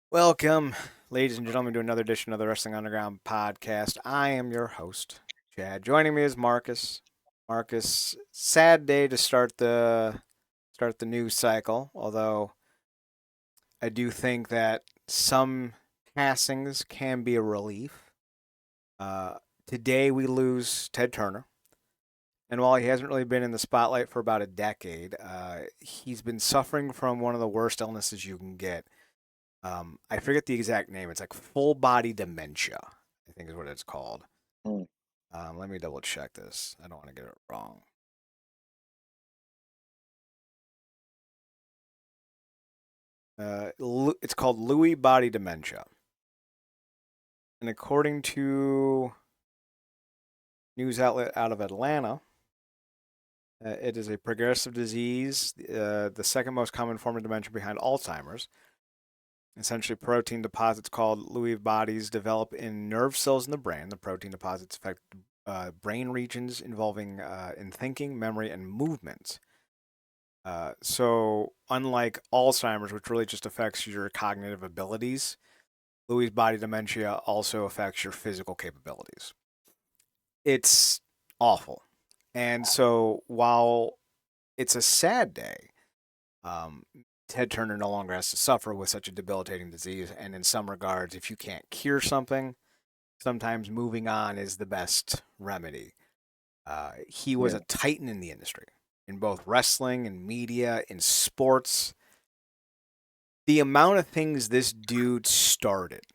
Welcome, ladies and gentlemen, to another edition of the Wrestling Underground podcast. I am your host, Chad. Joining me is Marcus. Marcus, sad day to start the news cycle. Although I do think that some passings can be a relief. Uh, Today we lose Ted Turner, and while he hasn't really been in the spotlight for about a decade, he's been suffering from one of the worst illnesses you can get. I forget the exact name. It's like full body dementia, I think is what it's called. Mm. Let me double check this. I don't want to get it wrong. It's called Lewy body dementia. And according to news outlet out of Atlanta, it is a progressive disease, the second most common form of dementia behind Alzheimer's. Essentially, protein deposits called Lewy bodies develop in nerve cells in the brain. The protein deposits affect brain regions involving in thinking, memory, and movement. So, unlike Alzheimer's, which really just affects your cognitive abilities, Lewy body dementia also affects your physical capabilities. It's awful. And so, while it's a sad day, um, Ted Turner no longer has to suffer with such a debilitating disease. And in some regards, if you can't cure something, sometimes moving on is the best remedy. He was Yeah, a titan in the industry, in both wrestling and media, in sports. The amount of things this dude started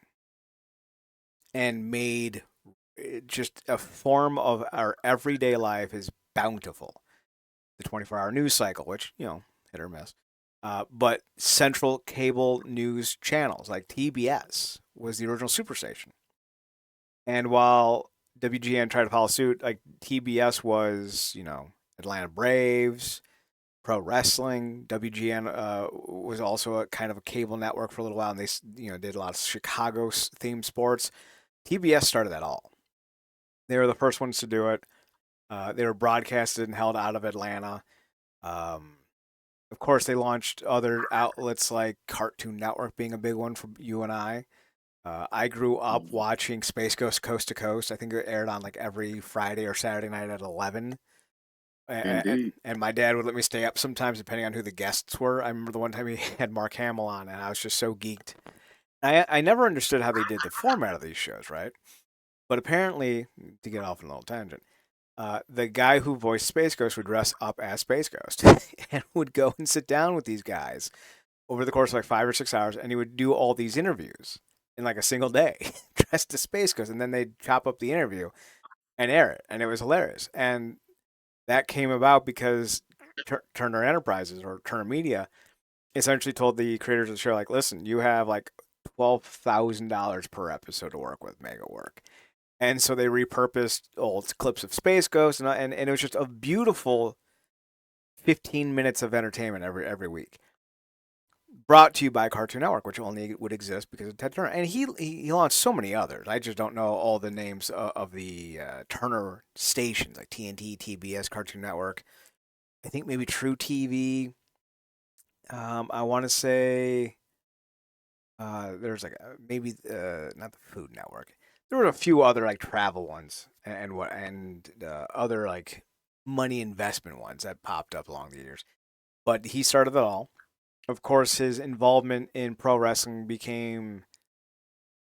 and made just a form of our everyday life is bountiful. The 24-hour news cycle, which, hit or miss. But central cable news channels like TBS was the original superstation. And while WGN tried to follow suit, like TBS was, Atlanta Braves, pro wrestling. WGN was also a kind of a cable network for a little while, and they did a lot of Chicago themed sports. TBS started that all. They were the first ones to do it. They were broadcasted and held out of Atlanta. Um, of course, they launched other outlets like Cartoon Network being a big one for you and I. I grew up mm, watching Space Ghost Coast to Coast. I think it aired on like every Friday or Saturday night at 11. indeed. And my dad would let me stay up sometimes depending on who the guests were. I remember the one time he had Mark Hamill on, and I was just so geeked. I never understood how they did the format of these shows, right? But apparently, to get off on a little tangent, the guy who voiced Space Ghost would dress up as Space Ghost and would go and sit down with these guys over the course of like 5 or 6 hours, and he would do all these interviews in like a single day, dressed as Space Ghost, and then they'd chop up the interview and air it, and it was hilarious. And that came about because Turner Enterprises or Turner Media essentially told the creators of the show, like, listen, you have like $12,000 per episode to work with, make it work. And so they repurposed old clips of Space Ghost, and it was just a beautiful 15 minutes of entertainment every week. Brought to you by Cartoon Network, which only would exist because of Ted Turner, and he launched so many others. I just don't know all the names of the Turner stations like TNT, TBS, Cartoon Network. I think maybe True TV. I want to say there's like maybe not the Food Network. There were a few other like travel ones and other like money investment ones that popped up along the years. But he started it all. Of course, his involvement in pro wrestling became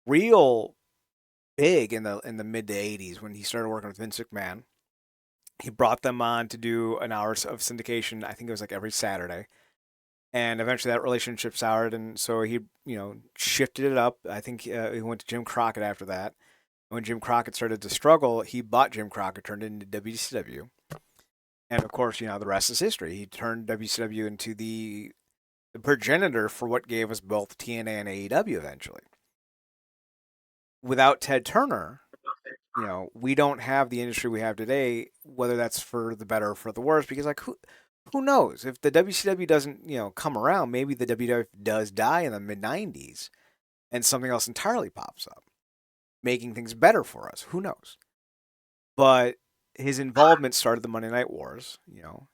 real big in the mid to 80s when he started working with Vince McMahon. He brought them on to do an hour of syndication. I think it was like every Saturday, and eventually that relationship soured, and so he shifted it up. I think he went to Jim Crockett after that. When Jim Crockett started to struggle, he bought Jim Crockett, turned it into WCW, and of course, the rest is history. He turned WCW into the progenitor for what gave us both TNA and AEW eventually. Without Ted Turner, we don't have the industry we have today, whether that's for the better or for the worse, because like who knows? If the WCW doesn't, come around, maybe the WWF does die in the mid 90s and something else entirely pops up, making things better for us. Who knows? But his involvement started the Monday Night Wars.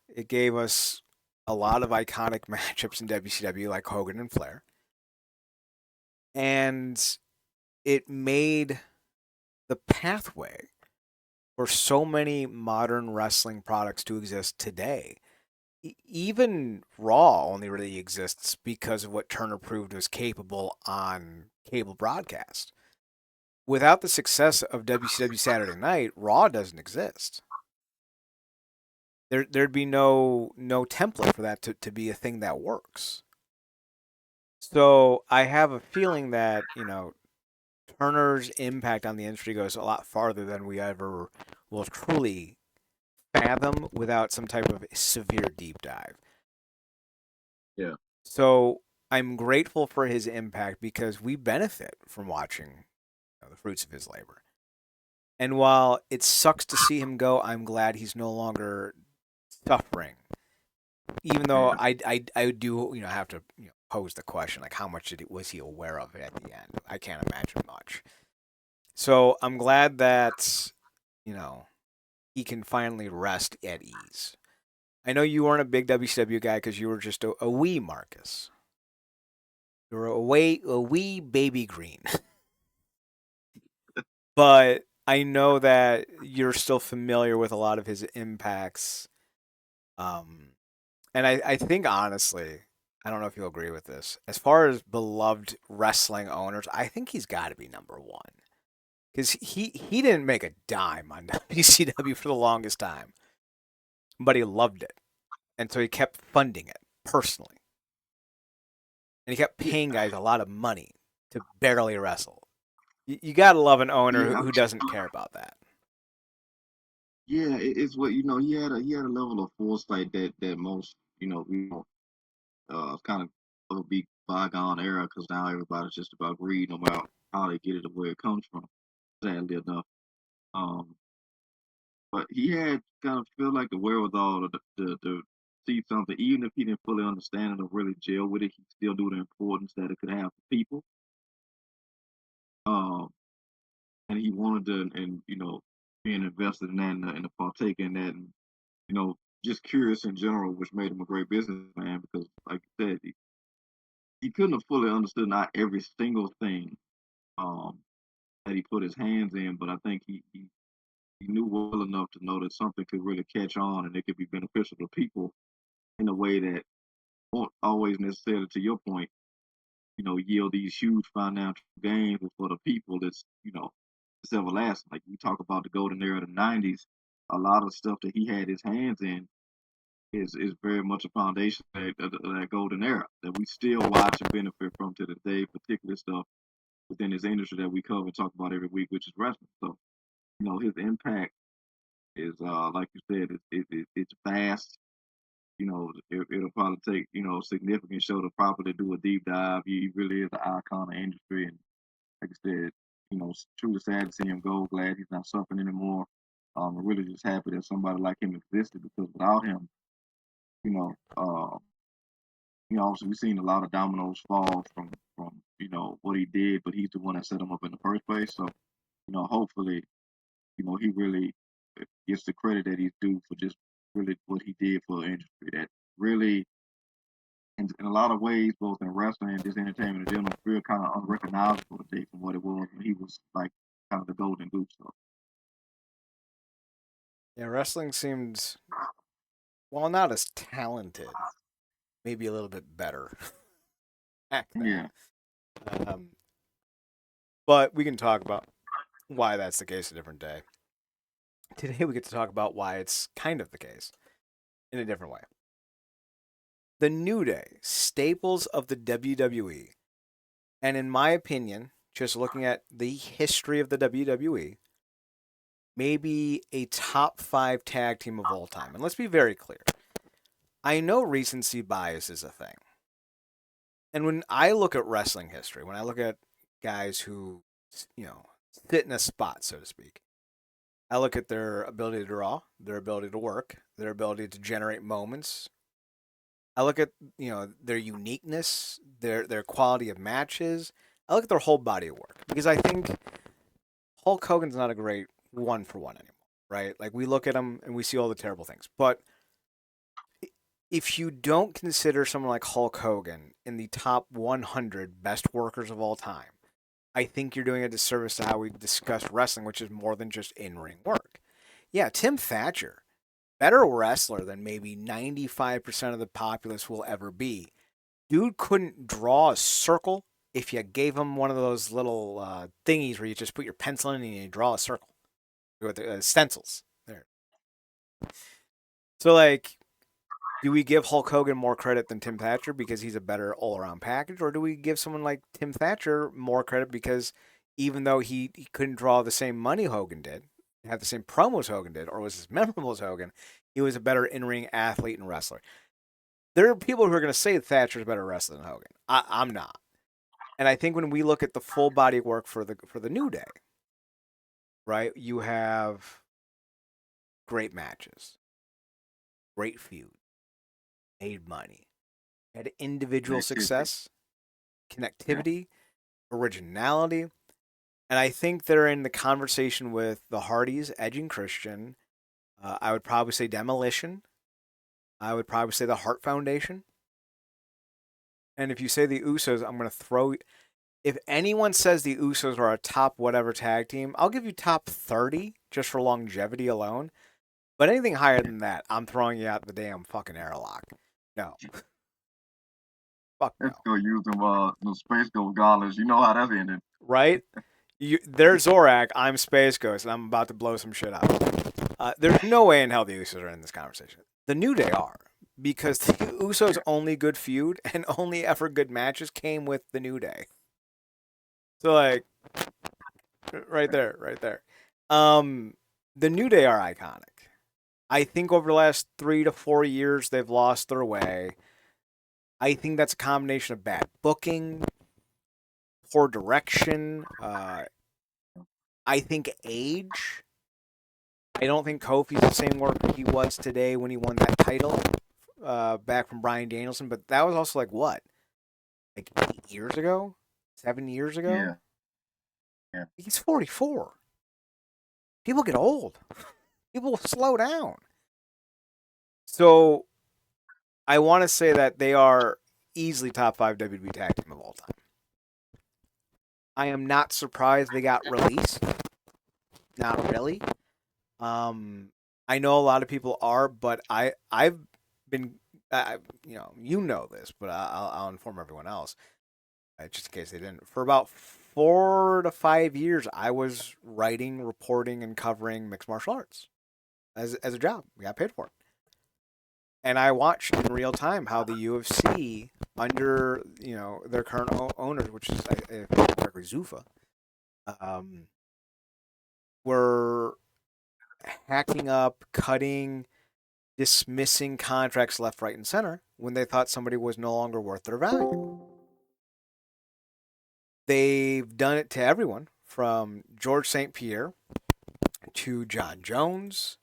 It gave us a lot of iconic matchups in WCW like Hogan and Flair. And it made the pathway for so many modern wrestling products to exist today. Even Raw only really exists because of what Turner proved was capable on cable broadcast. Without the success of WCW Saturday Night, Raw doesn't exist. There'd be no template for that to be a thing that works. So I have a feeling that, Turner's impact on the industry goes a lot farther than we ever will truly fathom without some type of severe deep dive. Yeah. So I'm grateful for his impact because we benefit from watching the fruits of his labor. And while it sucks to see him go, I'm glad he's no longer suffering. Even though Yeah. I do have to pose the question, like, how much was he aware of it at the end? I can't imagine much. So I'm glad that you know he can finally rest at ease. I know you weren't a big WCW guy because you were just a wee Marcus. You were a wee baby green. But I know that you're still familiar with a lot of his impacts. Um, and I think honestly, I don't know if you'll agree with this. As far as beloved wrestling owners, I think he's got to be number one because he didn't make a dime on WCW for the longest time, but he loved it, and so he kept funding it personally, and he kept Yeah. paying guys a lot of money to barely wrestle. You got to love an owner Yeah. who doesn't care about that. Yeah. It's what he had a level of foresight that most kind of a big bygone era because now everybody's just about greed, no matter how they get it or where it comes from. Sadly enough, um, but he had kind of feel like the wherewithal to see something, even if he didn't fully understand it or really gel with it, he still knew the importance that it could have for people. Um, and he wanted to, and being invested in that and to partake in that, and you know, just curious in general, which made him a great businessman because, like you said, he couldn't have fully understood not every single thing um, that he put his hands in, but I think he knew well enough to know that something could really catch on and it could be beneficial to people in a way that won't always necessarily, to your point, yield these huge financial gains, but for the people, it's everlasting. Like we talk about the golden era of the '90s, a lot of stuff that he had his hands in is very much a foundation of that golden era that we still watch and benefit from to this day, particularly stuff within this industry that we cover and talk about every week, which is wrestling. So, his impact is, like you said, it's vast. It'll probably take, a significant show to properly do a deep dive. He really is an icon of the industry. And like I said, it's truly sad to see him go. Glad he's not suffering anymore. I'm really just happy that somebody like him existed because without him, you know, uh, obviously we've seen a lot of dominoes fall from what he did, but he's the one that set him up in the first place. So, hopefully, he really gets the credit that he's due for just really what he did for the industry. That really, in a lot of ways, both in wrestling and just entertainment in general, feel kind of unrecognizable today from what it was when he was like kind of the golden goose. So, Yeah, wrestling seemed, well, not as talented, maybe a little bit better back then. yeah, Um, but we can talk about why that's the case a different day. Today we get to talk about why it's kind of the case in a different way. The New Day, staples of the WWE, and in my opinion, just looking at the history of the WWE, maybe a top 5 tag team of all time. And let's be very clear. I know recency bias is a thing. And when I look at wrestling history, when I look at guys who, you know, sit in a spot, so to speak, I look at their ability to draw, their ability to work, their ability to generate moments. I look at, their uniqueness, their quality of matches. I look at their whole body of work because I think Hulk Hogan's not a great one for one anymore, right? Like we look at him and we see all the terrible things. But if you don't consider someone like Hulk Hogan in the top 100 best workers of all time, I think you're doing a disservice to how we discuss wrestling, which is more than just in-ring work. Yeah, Tim Thatcher, better wrestler than maybe 95% of the populace will ever be. Dude couldn't draw a circle if you gave him one of those little thingies where you just put your pencil in and you draw a circle with stencils. There. So, like, do we give Hulk Hogan more credit than Tim Thatcher because he's a better all-around package, or do we give someone like Tim Thatcher more credit because even though he couldn't draw the same money Hogan did, have the same promos Hogan did, or was as memorable as Hogan, he was a better in-ring athlete and wrestler? There are people who are going to say Thatcher's a better wrestler than Hogan. I'm not, and I think when we look at the full body work for the New Day, right? You have great matches, great feud, made money, had individual success, connectivity, originality. And I think they're in the conversation with the Hardys, Edge and Christian. I would probably say Demolition. I would probably say the Hart Foundation. And if you say the Usos, I'm going to throw. If anyone says the Usos are a top whatever tag team, I'll give you top 30 just for longevity alone. But anything higher than that, I'm throwing you out the damn fucking airlock. No. Fuck no. Let's go use them Space Ghost gauntlets. You know how that's ended. Right? They're Zorak, I'm Space Ghost, and I'm about to blow some shit up. There's no way in hell the Usos are in this conversation. The New Day are, because the Usos' only good feud and only ever good matches came with the New Day. So, like, right there. The New Day are iconic. I think over the last 3 to 4 years, they've lost their way. I think that's a combination of bad booking, poor direction. I think age. I don't think Kofi's the same worker he was today when he won that title back from Bryan Danielson. But that was also like what? Like 8 years ago? 7 years ago? Yeah. He's 44. People get old. People slow down. So I want to say that they are easily top 5 WWE tag team of all time. I am not surprised they got released. Not really. I know a lot of people are, but I've been, you know this, but I'll inform everyone else, just in case they didn't. For about 4 to 5 years, I was writing, reporting, and covering mixed martial arts as a job. We got paid for it. And I watched in real time how the UFC, under their current owners, which is if I remember correctly, Zuffa, were hacking up, cutting, dismissing contracts left, right, and center when they thought somebody was no longer worth their value. They've done it to everyone from George St. Pierre to John Jones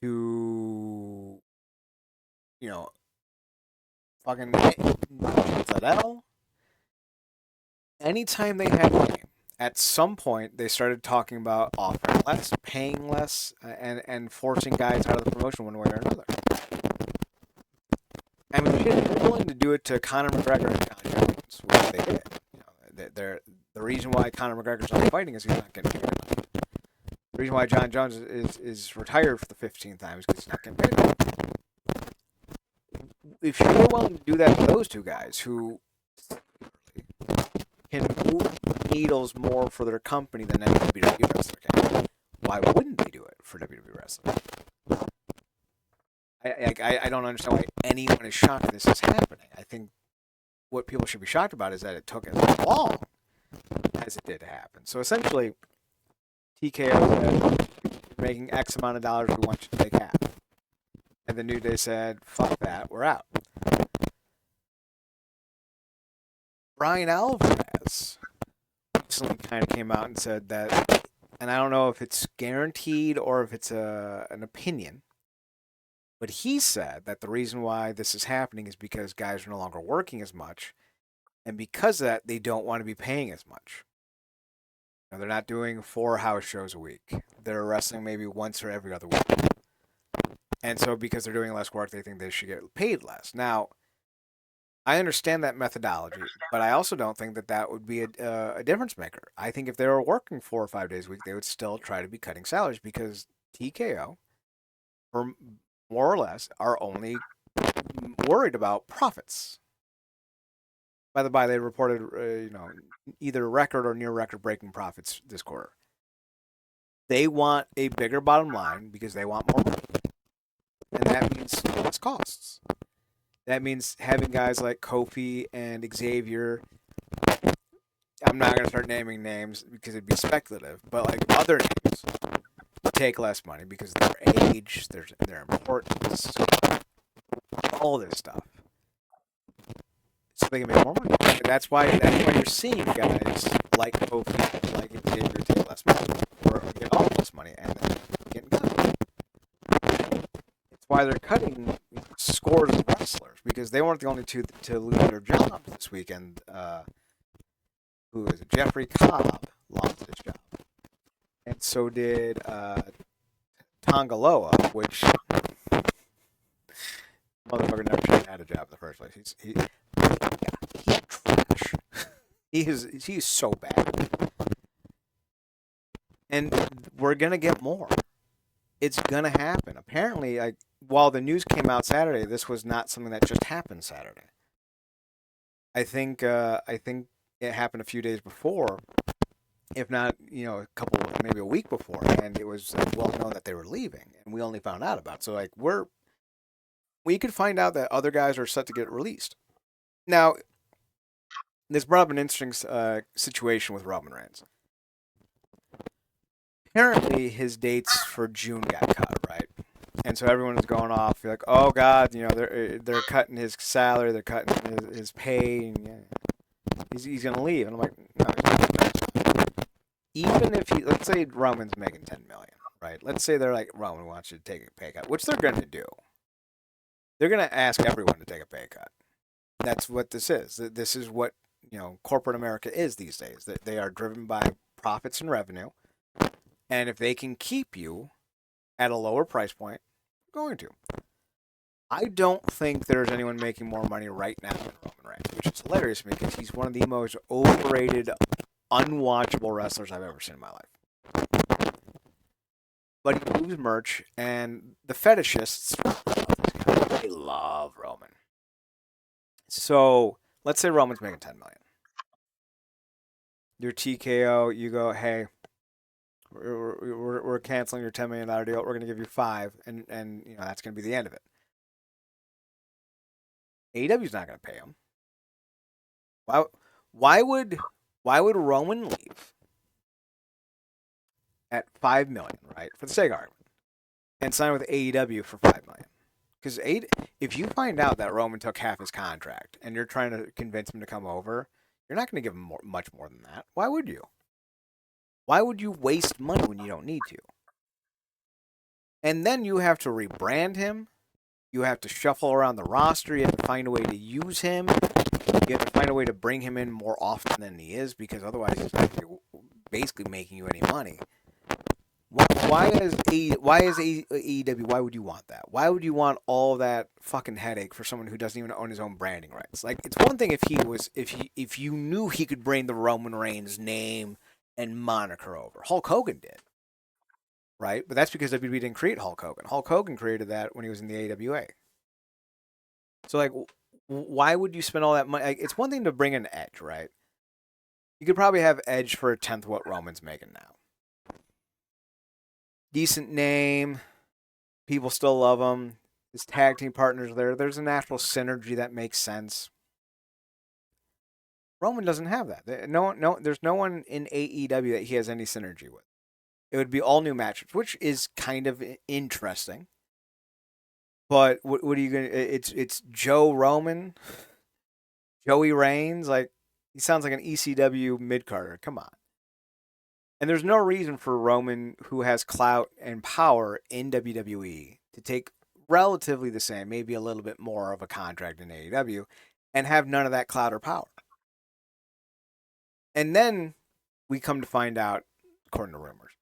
to fucking Zedel. Anytime they had a name, at some point they started talking about offering less, paying less, and forcing guys out of the promotion one way or another. I mean, they're willing to do it to Conor McGregor and John Jones, which they did. The reason why Conor McGregor's not fighting is he's not getting paid money. The reason why John Jones is retired for the 15th time is because he's not getting paid money. If you're willing to do that to those two guys who can move needles more for their company than any WWE wrestler can, why wouldn't they do it for WWE wrestling? I don't understand why anyone is shocked this is happening. I think what people should be shocked about is that it took as long as it did to happen. So essentially, TKO said, making X amount of dollars, we want you to take half. And the New Day said, fuck that, we're out. Brian Alvarez recently kind of came out and said that, and I don't know if it's guaranteed or if it's an opinion, but he said that the reason why this is happening is because guys are no longer working as much, and because of that, they don't want to be paying as much. They're not doing 4 house shows a week. They're wrestling maybe once or every other week. And so because they're doing less work, they think they should get paid less. Now, I understand that methodology, but I also don't think that that would be a difference maker. I think if they were working 4 or 5 days a week, they would still try to be cutting salaries because TKO, or more or less, are only worried about profits. By the by, they reported, either record or near record breaking profits this quarter. They want a bigger bottom line because they want more money, and that means less costs. That means having guys like Kofi and Xavier. I'm not going to start naming names because it'd be speculative, but like other names take less money because of their age, their importance, all this stuff. So they can make more money. That's why you're seeing guys like Kofi, like Xavier take less money or get all less money and then getting cut. It's why they're cutting scores of wrestlers because they weren't the only two to lose their jobs this weekend. Who is it? Jeffrey Cobb lost his job, and so did Tongaloa, which motherfucker never should have had a job in the first place. He's trash. He's so bad, and we're gonna get more. It's gonna happen. Apparently, while the news came out Saturday, this was not something that just happened Saturday. I think it happened a few days before, if not, a couple, maybe a week before, and it was well known that they were leaving, and we only found out about it. So we could find out that other guys are set to get released. Now, this brought up an interesting situation with Roman Reigns. Apparently, his dates for June got cut, right? And so everyone is going off. You're like, oh God, they're cutting his salary, they're cutting his pay. And, he's gonna leave, and I'm like, no. Even if let's say Roman's making $10 million, right? Let's say they're like, Roman wants you to take a pay cut, which they're gonna do. They're gonna ask everyone to take a pay cut. That's what this is. This is what corporate America is these days. They are driven by profits and revenue, and if they can keep you at a lower price point, they're going to. I don't think there's anyone making more money right now than Roman Reigns, which is hilarious to me because he's one of the most overrated, unwatchable wrestlers I've ever seen in my life. But he moves merch, and the fetishists, they love Roman. So let's say Roman's making $10 million. Your TKO, you go, hey, we're canceling your $10 million deal. We're going to give you $5, and that's going to be the end of it. AEW's not going to pay him. Why would Roman leave at $5 million, right, for the sake of argument, and sign with AEW for $5 million? Because if you find out that Roman took half his contract and you're trying to convince him to come over, you're not going to give him much more than that. Why would you? Why would you waste money when you don't need to? And then you have to rebrand him. You have to shuffle around the roster. You have to find a way to use him. You have to find a way to bring him in more often than he is, because otherwise he's not basically making you any money. Why is AEW? Why would you want that? Why would you want all that fucking headache for someone who doesn't even own his own branding rights? Like, it's one thing if you knew he could bring the Roman Reigns name and moniker over. Hulk Hogan did, right? But that's because WWE didn't create Hulk Hogan. Hulk Hogan created that when he was in the AWA. So, like, why would you spend all that money? Like, it's one thing to bring in Edge, right? You could probably have Edge for a tenth what Roman's making now. Decent name. People still love him. His tag team partners are there. There's a natural synergy that makes sense. Roman doesn't have that. There's no one in AEW that he has any synergy with. It would be all new matchups, which is kind of interesting. But what are you gonna? It's Joe Roman, Joey Reigns. Like, he sounds like an ECW mid-carder. Come on. And there's no reason for Roman, who has clout and power in WWE, to take relatively the same, maybe a little bit more of a contract in AEW, and have none of that clout or power. And then we come to find out, according to rumors,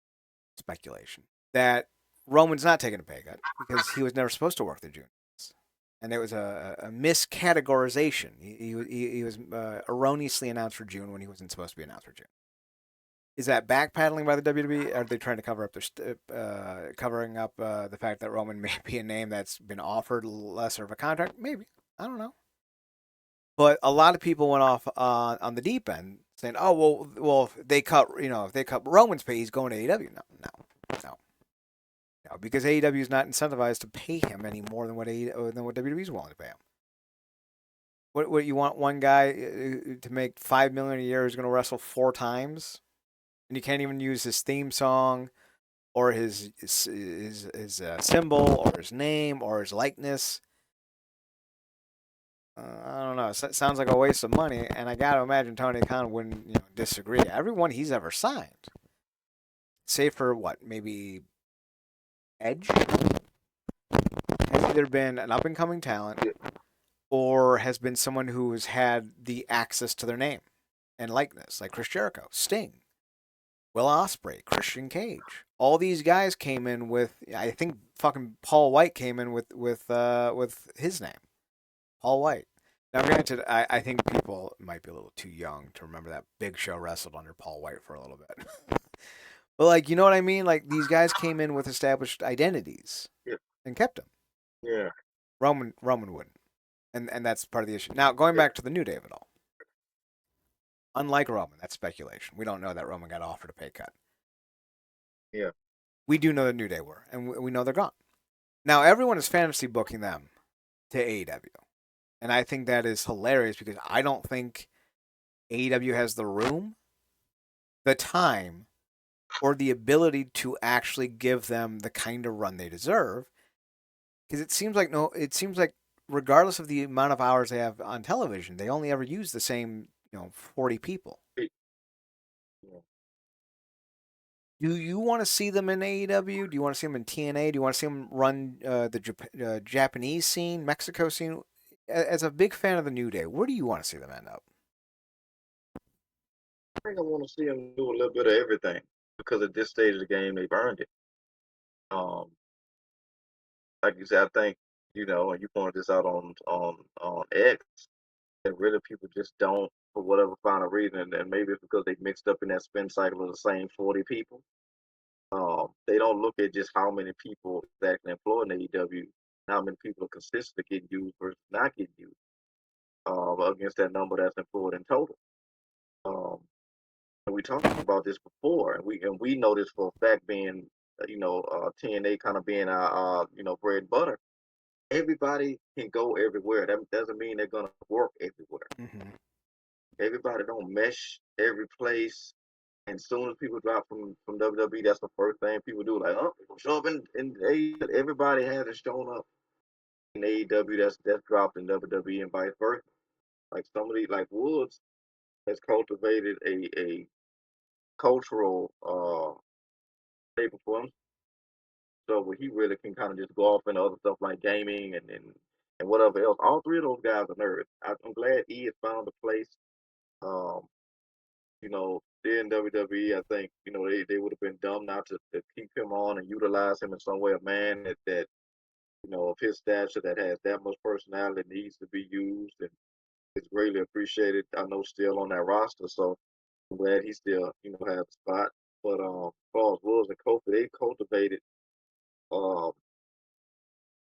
speculation, that Roman's not taking a pay cut because he was never supposed to work the juniors, and it was a miscategorization. He was erroneously announced for June when he wasn't supposed to be announced for June. Is that backpedaling by the WWE? Are they trying to cover up covering up the fact that Roman may be a name that's been offered lesser of a contract? Maybe, I don't know. But a lot of people went off on the deep end saying, "Oh well, if they cut if they cut Roman's pay, he's going to AEW." No, because AEW is not incentivized to pay him any more than what WWE is willing to pay him. What you want one guy to make $5 million a year who's going to wrestle 4 times, and you can't even use his theme song or his symbol or his name or his likeness. I don't know. It sounds like a waste of money, and I got to imagine Tony Khan wouldn't disagree. Everyone he's ever signed, save for what, maybe Edge, has either been an up and coming talent or has been someone who has had the access to their name and likeness, like Chris Jericho, Sting, Will Ospreay, Christian Cage. All these guys came in with, I think fucking Paul White came in with his name, Paul White. Now, granted, I think people might be a little too young to remember that Big Show wrestled under Paul White for a little bit. But, like, you know what I mean? Like, these guys came in with established identities Yeah. and kept them. Yeah. Roman wouldn't. And that's part of the issue. Now, going back to the New Day of it all. Unlike Roman, that's speculation. We don't know that Roman got offered a pay cut. Yeah. We do know the New Day were, and we know they're gone. Now, everyone is fantasy booking them to AEW. And I think that is hilarious because I don't think AEW has the room, the time, or the ability to actually give them the kind of run they deserve. Because it seems like regardless of the amount of hours they have on television, they only ever use the same 40 people. Yeah. Do you want to see them in AEW? Do you want to see them in TNA? Do you want to see them run the Japanese scene, Mexico scene? As a big fan of the New Day, where do you want to see them end up? I think I want to see them do a little bit of everything because at this stage of the game, they've earned it. Um, like you said, I think and you pointed this out on X, that really people just don't, for whatever final reason, and maybe it's because they mixed up in that spin cycle of the same 40 people. They don't look at just how many people that can employ in AEW, how many people are consistently getting used versus not getting used, against that number that's employed in total. Um, and we talked about this before, and we know this for a fact, being TNA kind of being our bread and butter. Everybody can go everywhere. That doesn't mean they're gonna work everywhere. Mm-hmm. Everybody don't mesh every place. And as soon as people drop from WWE, that's the first thing people do. Like, oh, show up in AEW. Everybody hasn't shown up in AEW that's dropped in WWE and vice versa. Like somebody like Woods has cultivated a cultural staple for him. So where he really can kind of just go off into other stuff like gaming and whatever else. All three of those guys are nerds. I'm glad he has found a place. Um, in WWE, I think, they would have been dumb not to keep him on and utilize him in some way. A man that of his stature that has that much personality needs to be used and is greatly appreciated. I know still on that roster, so I'm glad he still, has a spot. But Charles Woods and Kofi, they cultivated um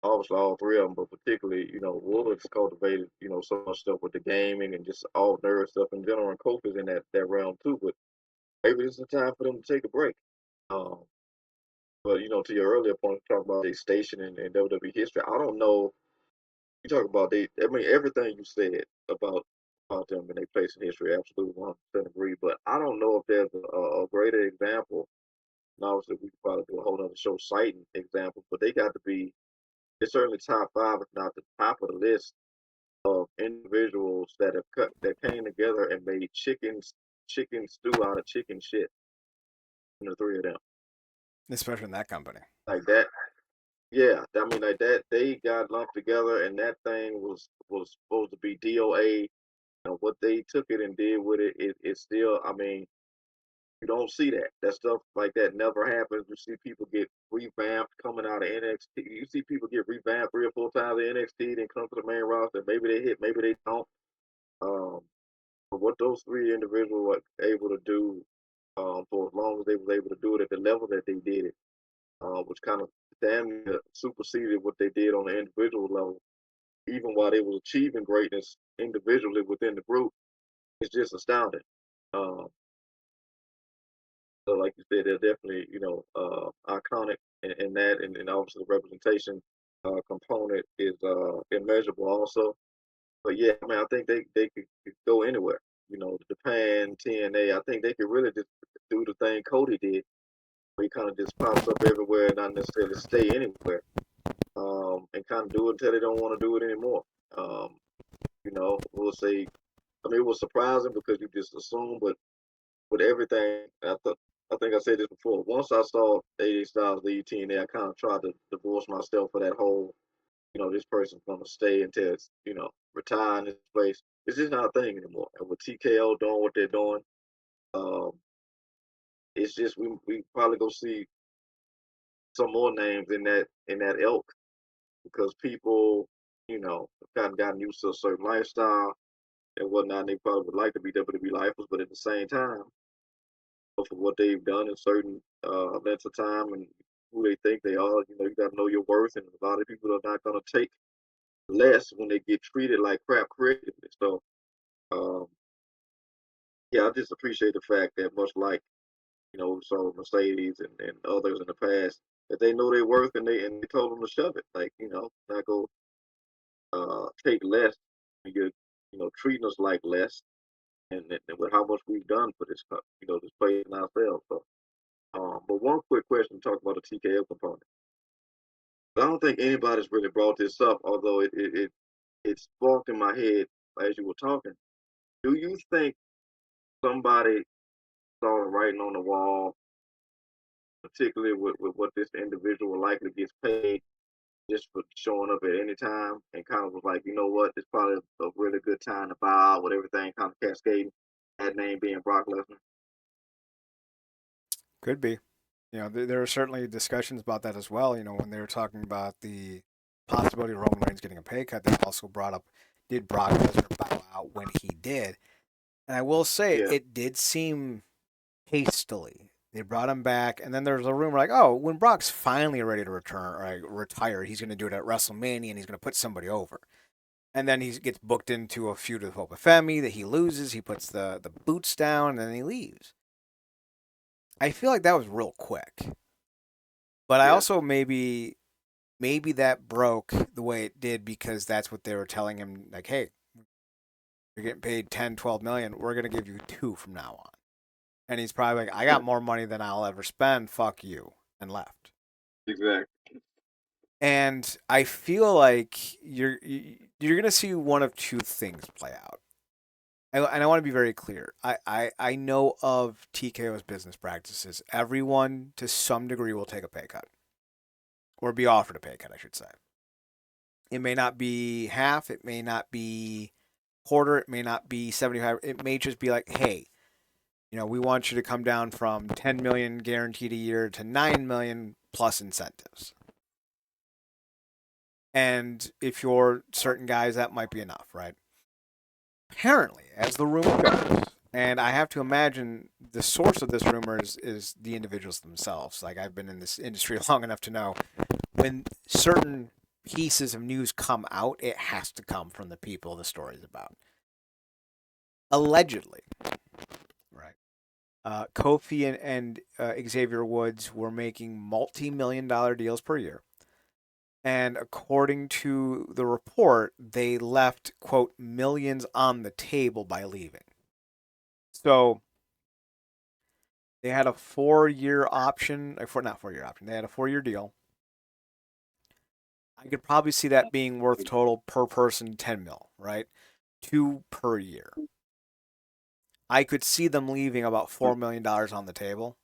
obviously all three of them, but particularly, Woods cultivated, so much stuff with the gaming and just all nerd stuff in general, and Kofi's in that realm too. But maybe this is the time for them to take a break. Um, but to your earlier point, talk about their station in WWE history. I don't know. You talk about they. I mean, everything you said about them and their place in history, absolutely 100% agree. But I don't know if there's a greater example. And obviously, we could probably do a whole other show citing examples, but they got to be. It's certainly top five, if not the top of the list of individuals that came together and made chicken stew out of chicken shit. The three of them, Especially in that company. like that. Yeah, I mean, like that, they got lumped together, and that thing was supposed to be DOA. And what they took it and did with it, it still. I mean, You don't see that. That stuff like that never happens. You see people get revamped coming out of NXT. You see people get revamped 3 or 4 times in NXT, then come to the main roster. Maybe they hit, maybe they don't. Um, but what those three individuals were able to do, for as long as they was able to do it at the level that they did it, which kind of damn near superseded what they did on the individual level, even while they was achieving greatness individually within the group, it's just astounding. Um, so like you said, they're definitely, iconic in that, and obviously the representation component is immeasurable also. But yeah, I mean, I think they could go anywhere. Japan, TNA. I think they could really just do the thing Cody did, where he kind of just pops up everywhere and not necessarily stay anywhere, and kind of do it until they don't want to do it anymore. We'll say. I mean, it was surprising because you just assume, but with everything, I think I said this before. Once I saw AJ Styles leave TNA, I kind of tried to divorce myself for that whole, this person's gonna stay until it's, retire in this place. It's just not a thing anymore. And with TKO doing what they're doing, um, it's just we probably go see some more names in that ilk because people, kind of gotten used to a certain lifestyle and whatnot. And they probably would like to be WWE lifers, but at the same time, for what they've done in certain lengths of time and who they think they are. You got to know your worth, and a lot of people are not going to take less when they get treated like crap creatively. So, um, yeah, I just appreciate the fact that much like so Mercedes and others in the past, that they know their worth and they told them to shove it. Like not go take less. You're treating us like less, and with how much we've done for this place and ourselves. So. But one quick question, talk about the TKO component. I don't think anybody's really brought this up, although it sparked in my head as you were talking. Do you think somebody saw the writing on the wall, particularly with what this individual likely gets paid just for showing up at any time, and kind of was like, you know what, it's probably a really good time to buy out with everything kind of cascading, that name being Brock Lesnar? Could be. There are certainly discussions about that as well. When they were talking about the possibility of Roman Reigns getting a pay cut, they also brought up, did Brock Lesnar bow out when he did? And I will say, Yeah, it did seem hastily. They brought him back, and then there's a rumor like, oh, when Brock's finally ready to return or retire, he's going to do it at WrestleMania, and he's going to put somebody over. And then he gets booked into a feud with Hope Femi that he loses. He puts the boots down, and then he leaves. I feel like that was real quick. But I yeah, also maybe that broke the way it did because that's what they were telling him, like, hey, you're getting paid 10, 12 million. We're going to give you 2 from now on. And he's probably like, I got more money than I'll ever spend. Fuck you. And left. exactly. And I feel like you're going to see one of two things play out. And I want to be very clear. I know of TKO's business practices. Everyone, to some degree, will take a pay cut. Or be offered a pay cut, I should say. It may not be half. It may not be quarter. It may not be 75. It may just be like, hey, we want you to come down from 10 million guaranteed a year to 9 million plus incentives. And if you're certain guys, that might be enough, right? Apparently, as the rumor goes, and I have to imagine the source of this rumor is the individuals themselves. Like, I've been in this industry long enough to know when certain pieces of news come out, it has to come from the people the story's about. Allegedly, right? Kofi and Xavier Woods were making multi-million-dollar deals per year. And according to the report, they left, quote, millions on the table by leaving. So they had a 4-year option, not 4-year option, they had a 4-year deal. I could probably see that being worth total per person 10 mil, right? 2 per year. I could see them leaving about $4 million on the table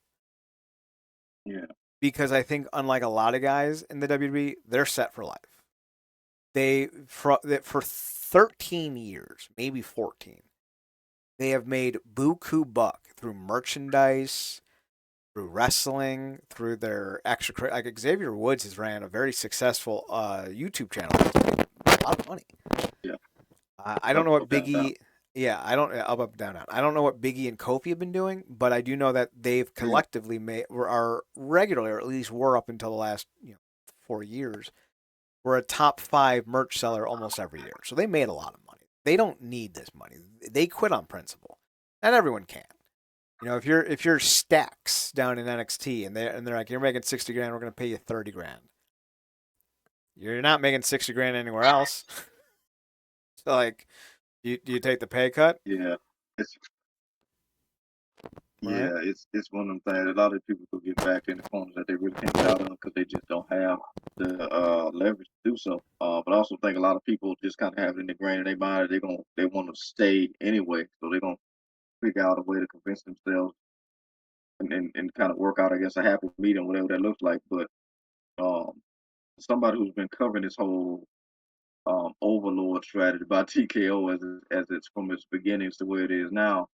Yeah, because I think, unlike a lot of guys in the WWE, they're set for life. For 13 years, maybe 14, They have made buku buck through merchandise, through wrestling, through their extra. Like Xavier Woods has ran a very successful YouTube channel. He's made a lot of money. Yeah. I don't Up, know what up, down, down. Biggie. Yeah, I don't up down down. I don't know what Biggie and Kofi have been doing, but I do know that they've Yeah. collectively made are regularly, or at least were up until the last 4 years, were a top 5 merch seller almost every year. So they made a lot of money. They don't need this money. They quit on principle. Not everyone can. If you're Stacks down in NXT and they're like, you're making 60 grand, we're gonna pay you 30 grand. You're not making 60 grand anywhere else. So like, do you take the pay cut? Yeah. It's Right. yeah, it's one of them things. A lot of people could get back in the corners that they really can't get out of because they just don't have the leverage to do so. But I also think a lot of people just kind of have it in the grain in their mind that they want to stay anyway, so they're gonna figure out a way to convince themselves and kind of work out, I guess, a happy medium, whatever that looks like. But um, somebody who's been covering this whole overlord strategy by TKO as it's from its beginnings to where it is now.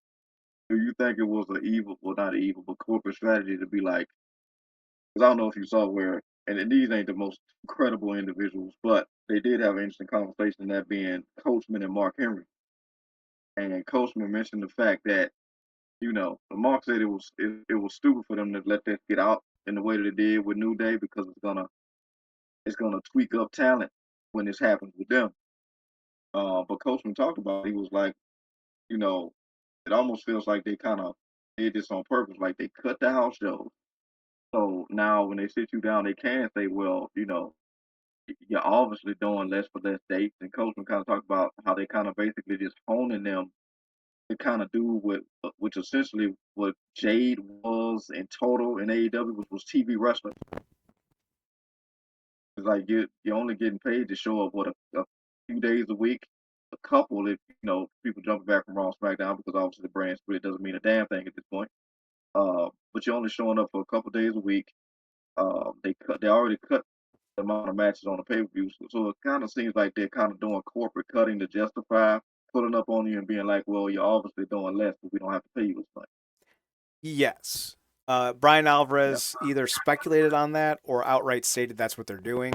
Do you think it was an evil, well, not evil, but corporate strategy to be like, because I don't know if you saw where, and these ain't the most credible individuals, but they did have an interesting conversation, that being Coachman and Mark Henry. And Coachman mentioned the fact that, Mark said it was stupid for them to let that get out in the way that it did with New Day because it's gonna tweak up talent when this happens with them. But Coachman talked about it, he was like, you know, it almost feels like they kind of did this on purpose, like they cut the house shows. So now when they sit you down, they can say, well, you're obviously doing less for less dates. And Coachman kind of talked about how they kind of basically just honing them to kind of do which essentially what Jade was in total in AEW, was TV wrestling. It's like you're only getting paid to show up a few days a week, a couple if people jumping back from Raw SmackDown because obviously the brand split doesn't mean a damn thing at this point. But you're only showing up for a couple days a week. They already cut the amount of matches on the pay per view, so it kind of seems like they're kind of doing corporate cutting to justify putting up on you and being like, well, you're obviously doing less, but we don't have to pay you as much. Yes. Brian Yeah. Alvarez either speculated on that or outright stated that's what they're doing.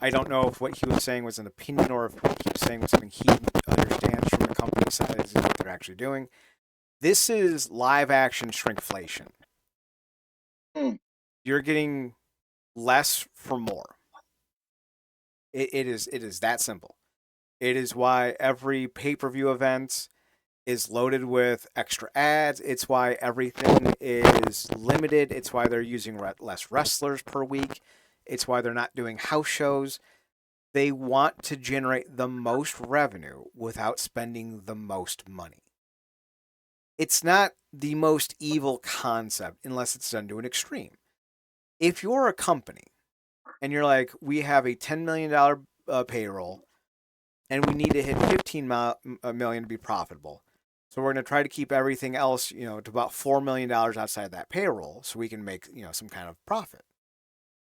I don't know if what he was saying was an opinion or if what he was saying was something he understands from the company side is what they're actually doing. This is live action shrinkflation. Mm. You're getting less for more. It is that simple. It is why every pay per view event is loaded with extra ads. It's why everything is limited. It's why they're using less wrestlers per week. It's why they're not doing house shows. They want to generate the most revenue without spending the most money. It's not the most evil concept unless it's done to an extreme. If you're a company and you're like, we have a $10 million payroll and we need to hit 15 million to be profitable. So we're going to try to keep everything else, to about $4 million outside of that payroll so we can make, some kind of profit.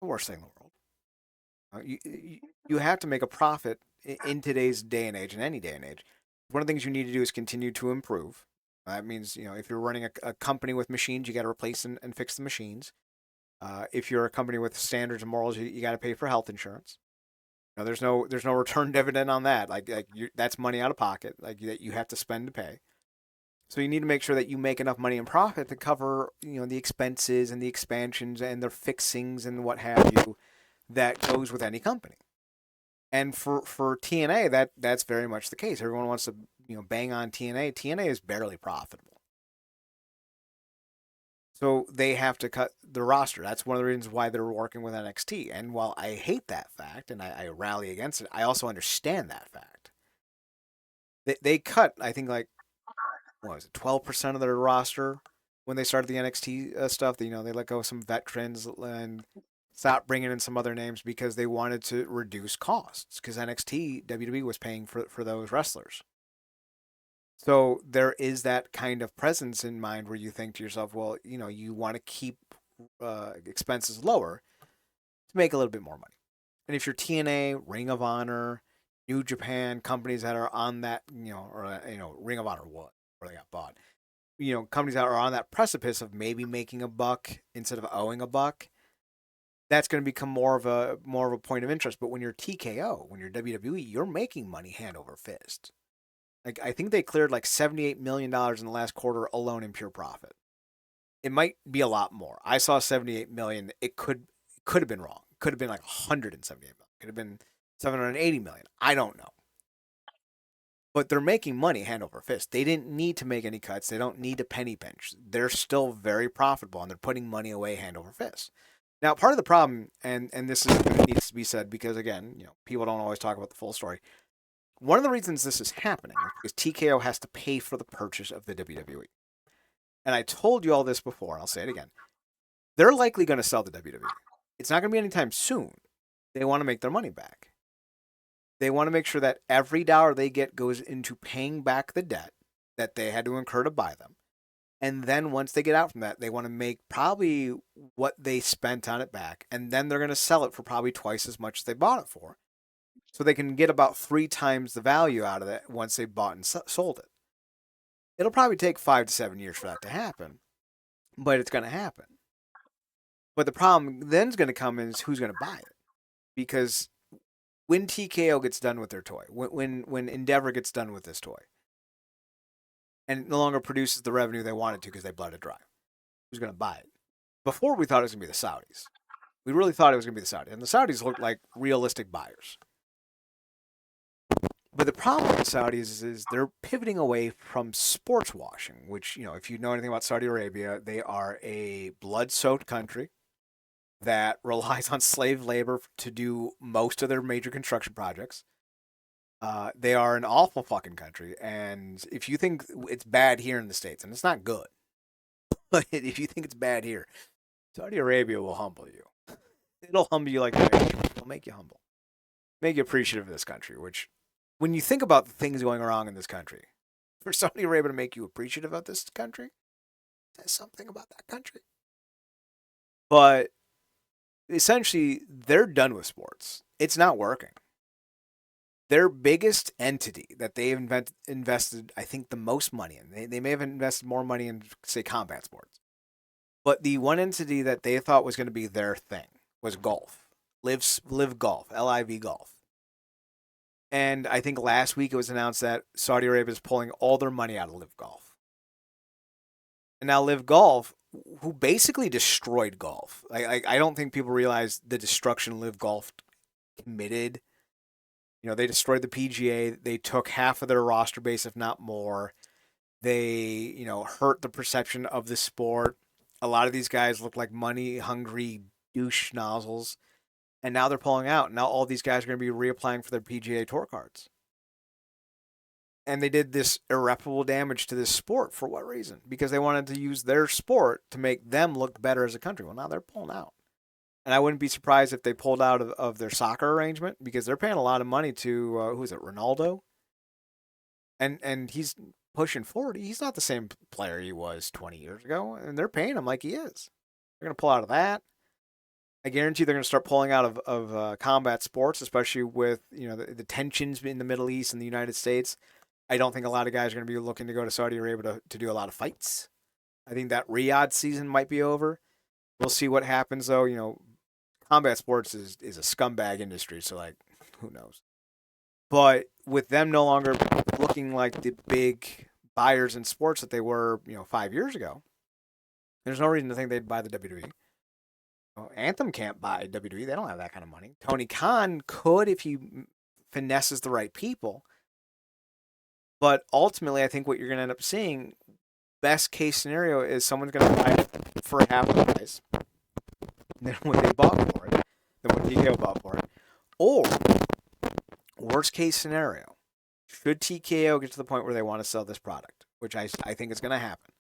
The worst thing in the world. You have to make a profit in today's day and age, in any day and age. One of the things you need to do is continue to improve. That means, if you're running a company with machines, you got to replace and fix the machines. If you're a company with standards and morals, you got to pay for health insurance. There's no return dividend on that. That's money out of pocket, like that you have to spend to pay. So you need to make sure that you make enough money in profit to cover, the expenses and the expansions and the fixings and what have you that goes with any company. And for TNA, that's very much the case. Everyone wants to bang on TNA. TNA is barely profitable, so they have to cut the roster. That's one of the reasons why they're working with NXT. And while I hate that fact and I rally against it, I also understand that fact. They cut, I think, like, what was it, 12% of their roster when they started the NXT stuff. They let go of some veterans and stopped bringing in some other names because they wanted to reduce costs because NXT WWE was paying for those wrestlers. So there is that kind of presence in mind where you think to yourself, well, you want to keep expenses lower to make a little bit more money. And if you're TNA, Ring of Honor, New Japan, companies that are on that, or Ring of Honor was before they got bought. Companies that are on that precipice of maybe making a buck instead of owing a buck, that's going to become more of a point of interest. But when you're TKO, when you're WWE, you're making money hand over fist. Like I think they cleared like $78 million in the last quarter alone in pure profit. It might be a lot more. I saw 78 million. It could have been wrong. It could have been like 178 million. It could have been 780 million. I don't know. But they're making money hand over fist. They didn't need to make any cuts. They don't need to penny pinch. They're still very profitable and they're putting money away hand over fist. Now, part of the problem, and this needs to be said because again, people don't always talk about the full story. One of the reasons this is happening is because TKO has to pay for the purchase of the WWE. And I told you all this before, and I'll say it again. They're likely going to sell the WWE. It's not going to be anytime soon. They want to make their money back. They want to make sure that every dollar they get goes into paying back the debt that they had to incur to buy them. And then once they get out from that, they want to make probably what they spent on it back. And then they're going to sell it for probably twice as much as they bought it for. So they can get about 3 times the value out of it once they bought and sold it. It'll probably take 5 to 7 years for that to happen, but it's going to happen. But the problem then is going to come is who's going to buy it. Because when TKO gets done with their toy, when Endeavor gets done with this toy, and it no longer produces the revenue they wanted to because they bled it dry, who's going to buy it? Before we thought it was going to be the Saudis. We really thought it was going to be the Saudis. And the Saudis looked like realistic buyers. But the problem with the Saudis is they're pivoting away from sports washing, which, if you know anything about Saudi Arabia, they are a blood-soaked country that relies on slave labor to do most of their major construction projects. They are an awful fucking country. And if you think it's bad here in the States, and it's not good, but if you think it's bad here, Saudi Arabia will humble you. It'll humble you like it'll make you humble. Make you appreciative of this country, which when you think about the things going wrong in this country, for Saudi Arabia to make you appreciative of this country, says something about that country. But essentially, they're done with sports. It's not working. Their biggest entity that they've invested, I think, the most money in, they may have invested more money in, say, combat sports. But the one entity that they thought was going to be their thing was golf. Live Golf, LIV Golf. And I think last week it was announced that Saudi Arabia is pulling all their money out of Live Golf. And now Live Golf, who basically destroyed golf. I don't think people realize the destruction Live Golf committed. They destroyed the PGA. They took half of their roster base, if not more. They, hurt the perception of the sport. A lot of these guys look like money-hungry douche nozzles. And now they're pulling out. Now all these guys are going to be reapplying for their PGA Tour cards. And they did this irreparable damage to this sport for what reason? Because they wanted to use their sport to make them look better as a country. Well, now they're pulling out. And I wouldn't be surprised if they pulled out of their soccer arrangement because they're paying a lot of money to, who is it, Ronaldo? And he's pushing 40. He's not the same player he was 20 years ago. And they're paying him like he is. They're going to pull out of that. I guarantee they're going to start pulling out of combat sports, especially with the tensions in the Middle East and the United States. I don't think a lot of guys are going to be looking to go to Saudi Arabia to do a lot of fights. I think that Riyadh season might be over. We'll see what happens, though. Combat sports is a scumbag industry, so, who knows? But with them no longer looking like the big buyers in sports that they were, 5 years ago, there's no reason to think they'd buy the WWE. Anthem can't buy WWE. They don't have that kind of money. Tony Khan could if he finesses the right people. But ultimately, I think what you're going to end up seeing, best case scenario, is someone's going to buy it for half the price than what they bought for it, than what TKO bought for it. Or, worst case scenario, should TKO get to the point where they want to sell this product, which I think is going to happen.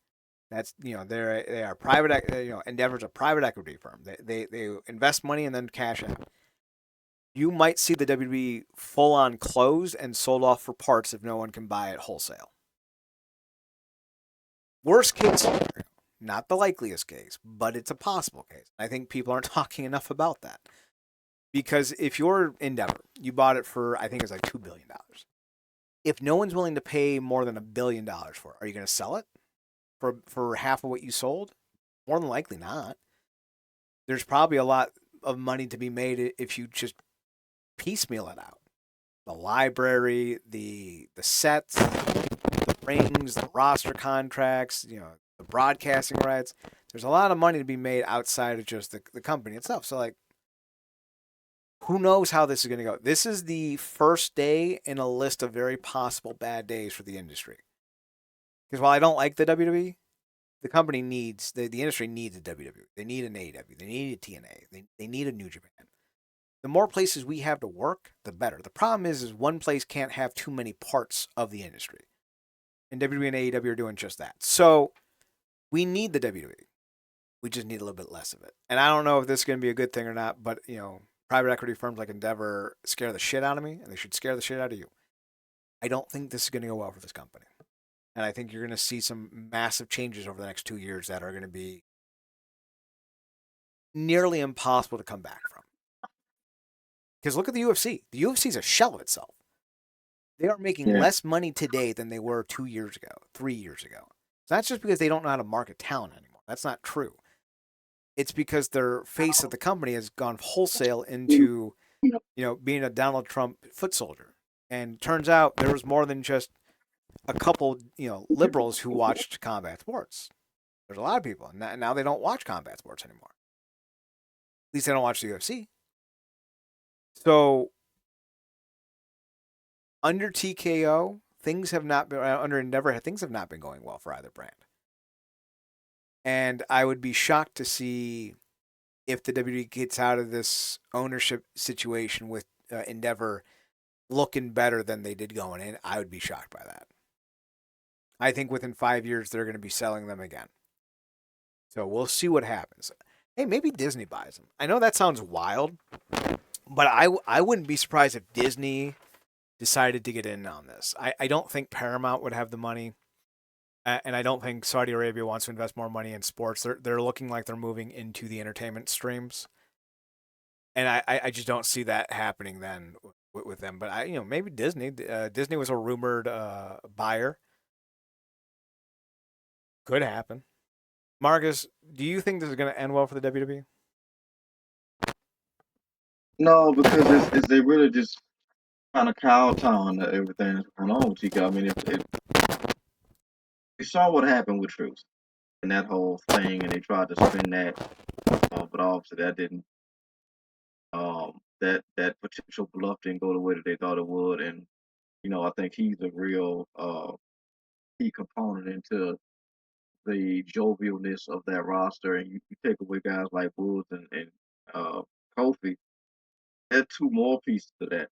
That's they are private. Endeavor's a private equity firm. They invest money and then cash out. You might see the WWE full on closed and sold off for parts if no one can buy it wholesale. Worst case scenario, not the likeliest case, but it's a possible case. I think people aren't talking enough about that because if you're Endeavor, you bought it for I think it was like $2 billion. If no one's willing to pay more than $1 billion for it, are you going to sell it for half of what you sold? More than likely not. There's probably a lot of money to be made if you just piecemeal it out. The library, the sets, the rings, the roster contracts, the broadcasting rights. There's a lot of money to be made outside of just the company itself. So like, who knows how this is going to go? This is the first day in a list of very possible bad days for the industry. Because while I don't like the WWE, the company needs the industry needs a WWE. They need an AEW. They need a TNA. They need a New Japan. The more places we have to work, the better. The problem is one place can't have too many parts of the industry. And WWE and AEW are doing just that. So we need the WWE. We just need a little bit less of it. And I don't know if this is going to be a good thing or not, but private equity firms like Endeavor scare the shit out of me, and they should scare the shit out of you. I don't think this is going to go well for this company. And I think you're going to see some massive changes over the next 2 years that are going to be nearly impossible to come back from. Because look at the UFC. The UFC is a shell of itself. They are making less money today than they were 2 years ago, 3 years ago. So that's just because they don't know how to market talent anymore. That's not true. It's because their face of the company has gone wholesale into, being a Donald Trump foot soldier. And turns out there was more than just a couple, liberals who watched combat sports. There's a lot of people. And now they don't watch combat sports anymore. At least they don't watch the UFC. So under TKO, things have not been under Endeavor. Things have not been going well for either brand. And I would be shocked to see if the WWE gets out of this ownership situation with Endeavor looking better than they did going in. I would be shocked by that. I think within 5 years, they're going to be selling them again. So we'll see what happens. Hey, maybe Disney buys them. I know that sounds wild, but I wouldn't be surprised if Disney decided to get in on this. I don't think Paramount would have the money. And I don't think Saudi Arabia wants to invest more money in sports. They're looking like they're moving into the entertainment streams, and I just don't see that happening then with them. But maybe Disney. Disney was a rumored buyer. Could happen. Marcus, do you think this is going to end well for the WWE? No, because it's they really just kind of kowtown to everything that's going on with TK. I mean, if you saw what happened with Truth and that whole thing, and they tried to spin that, but obviously that didn't. That potential bluff didn't go the way that they thought it would, and I think he's a real key component into the jovialness of that roster. And you take away guys like Woods and Kofi, add two more pieces to that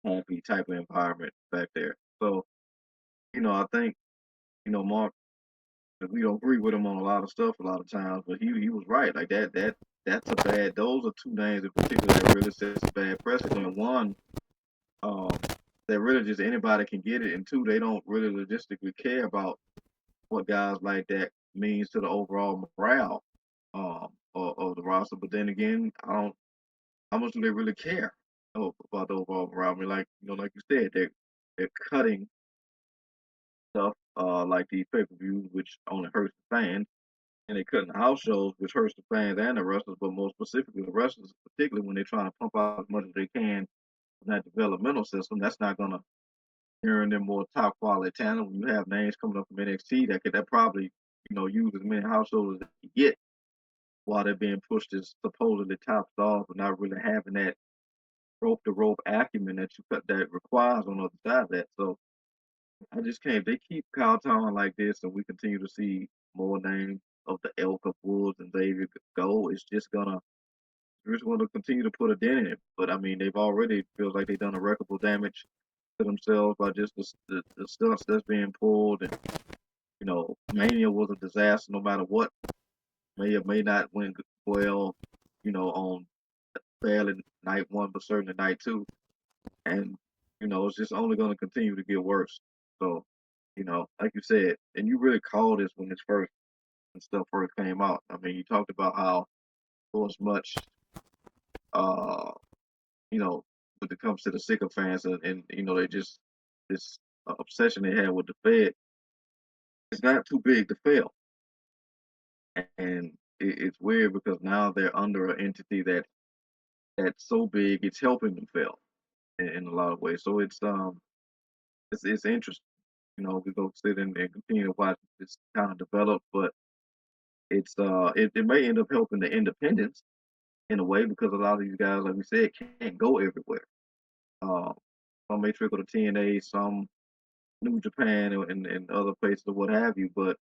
happy type of environment back there. So I think Mark. We don't agree with him on a lot of stuff a lot of times, but he was right. Like that's a bad. Those are two names in particular that really sets a bad precedent. One, that really just anybody can get it, and two, they don't really logistically care about what guys like that means to the overall morale of the roster. But then again, I don't. How much do they really care about the overall morale? I mean, like like you said, they're cutting stuff like these pay per views, which only hurts the fans, and they're cutting house shows, which hurts the fans and the wrestlers, but more specifically the wrestlers, particularly when they're trying to pump out as much as they can in that developmental system. That's not gonna earn them more top quality talent. When you have names coming up from NXT that probably use as many house shows as they get while they're being pushed as supposedly top stars, but not really having that rope to rope acumen that requires on the other side of that. So I just can't. If they keep kowtowing like this, and we continue to see more names of the ilk of Woods and Xavier go, we're just gonna continue to put a dent in it. But I mean, they've already feels like they've done irreparable damage to themselves by just the stunts that's being pulled, and Mania was a disaster no matter what. May or may not went well, on fairly night one, but certainly night two, and it's just only going to continue to get worse. So, like you said, and you really called this when stuff first came out. I mean, you talked about how there was much, uh, when it comes to the sycophants, and they just this obsession they had with the Fed is not too big to fail, and it's weird because now they're under an entity that's so big it's helping them fail in a lot of ways. So it's interesting. We go sit and continue to watch this kind of develop, but it may end up helping the independents in a way because a lot of these guys, like we said, can't go everywhere. Um, some may trickle to TNA, some New Japan and other places or what have you, but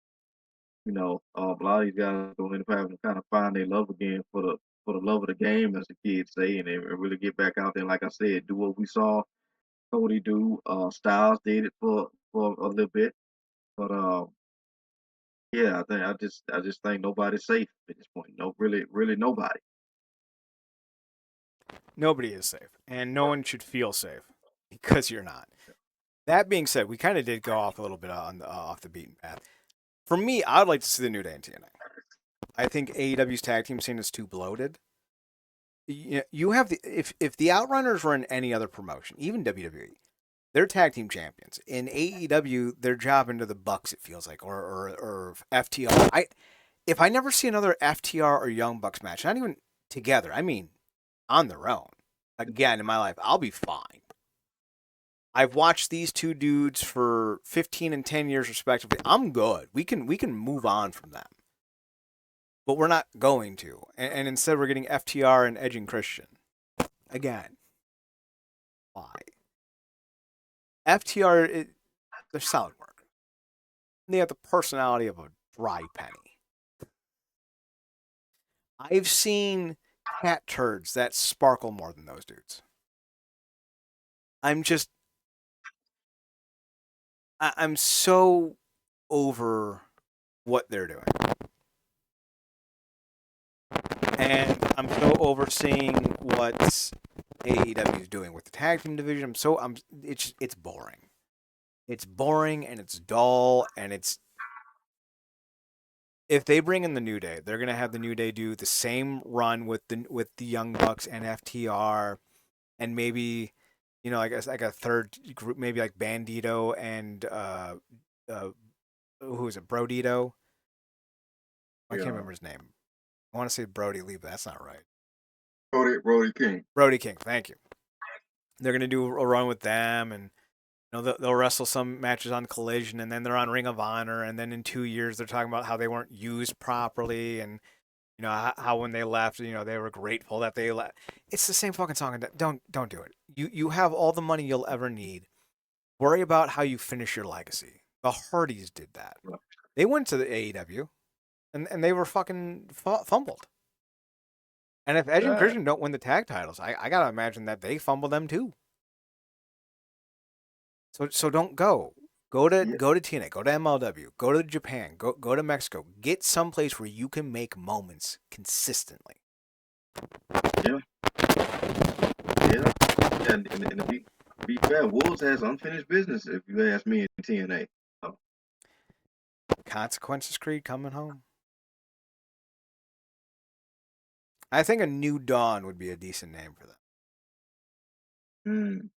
a lot of these guys don't end up having to kind of find their love again for the love of the game, as the kids say, and really get back out there. Like I said, do what we saw Cody do. Styles did it for a little bit, but yeah, I just think nobody's safe at this point. No, really nobody. Nobody is safe, and no one should feel safe because you're not. That being said, we kind of did go off a little bit off the beaten path. For me, I'd like to see the New Day in TNA. I think AEW's tag team scene is too bloated. You have if the Outrunners were in any other promotion, even WWE, they're tag team champions. In AEW, they're jobbing to the Bucks. It feels like, or FTR. If I never see another FTR or Young Bucks match, not even together, I mean on their own, again in my life, I'll be fine. I've watched these two dudes for 15 and 10 years respectively. I'm good. We can move on from them. But we're not going to. And instead we're getting FTR and Edge and Christian. Again. Why? FTR, they're solid work. They have the personality of a dry penny. I've seen cat turds that sparkle more than those dudes. I'm so over what they're doing. And I'm so overseeing what AEW is doing with the tag team division. It's boring. It's boring and it's dull and it's. If they bring in the New Day, they're gonna have the New Day do the same run with the Young Bucks and FTR, and maybe, like a third group, maybe like Bandito and who is it, Brodito? I can't remember his name. I want to say Brody Lee, but that's not right. Brody King. Brody King, thank you. They're gonna do a run with them, and they'll wrestle some matches on Collision, and then they're on Ring of Honor, and then in 2 years they're talking about how they weren't used properly, and how when they left, they were grateful that they left. It's the same fucking song. Don't do it. You have all the money you'll ever need. Worry about how you finish your legacy. The Hardys did that. They went to the AEW, and they were fucking fumbled. And if Edge and Christian don't win the tag titles, I gotta imagine that they fumble them too. So don't go. Go to TNA. Go to MLW. Go to Japan. Go to Mexico. Get someplace where you can make moments consistently. Yeah. And to be fair, Wolves has unfinished business, if you ask me, in TNA. So. Consequences Creed coming home. I think a New Dawn would be a decent name for them.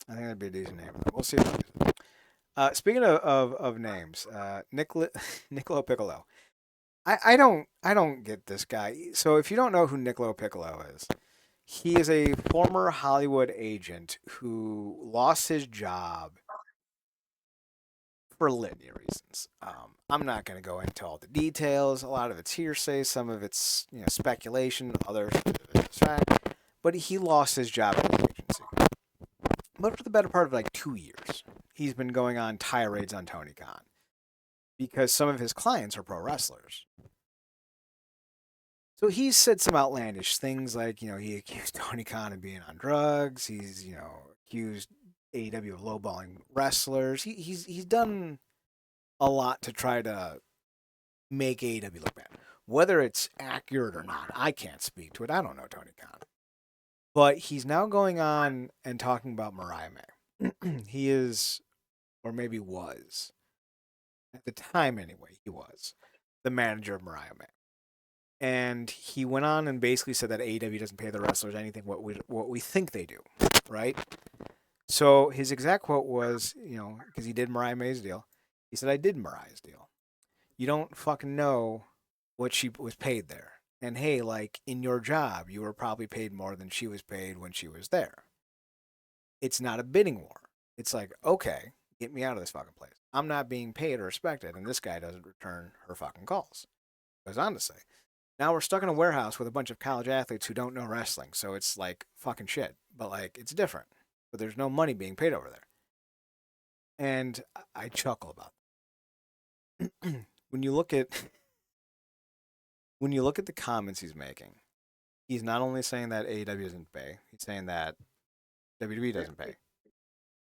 I think that'd be a decent name for them. We'll see if it. Speaking of names, Niccolo Piccolo. I don't get this guy. So if you don't know who Niccolo Piccolo is, he is a former Hollywood agent who lost his job for litany of reasons. I'm not going to go into all the details. A lot of it's hearsay, some of it's speculation, others of it's fact. But he lost his job at his agency. But for the better part of like 2 years, he's been going on tirades on Tony Khan because some of his clients are pro wrestlers. So he's said some outlandish things like, he accused Tony Khan of being on drugs. He's, accused AEW of lowballing wrestlers. He's done a lot to try to make AEW look bad. Whether it's accurate or not, I can't speak to it. I don't know Tony Khan. But he's now going on and talking about Mariah May. He is, or maybe was, at the time anyway, he was the manager of Mariah May. And he went on and basically said that AEW doesn't pay the wrestlers anything what we think they do, right? So his exact quote was, because he did Mariah May's deal, he said, "I did Mariah's deal. You don't fucking know what she was paid there. And hey, like in your job, you were probably paid more than she was paid when she was there. It's not a bidding war. It's like, okay, get me out of this fucking place. I'm not being paid or respected, and this guy doesn't return her fucking calls." Goes on to say, now we're stuck in a warehouse with a bunch of college athletes who don't know wrestling, so it's like fucking shit. But like, it's different. But there's no money being paid over there. And I chuckle about that. when you look at the comments he's making, he's not only saying that AEW doesn't pay, he's saying that WWE doesn't pay.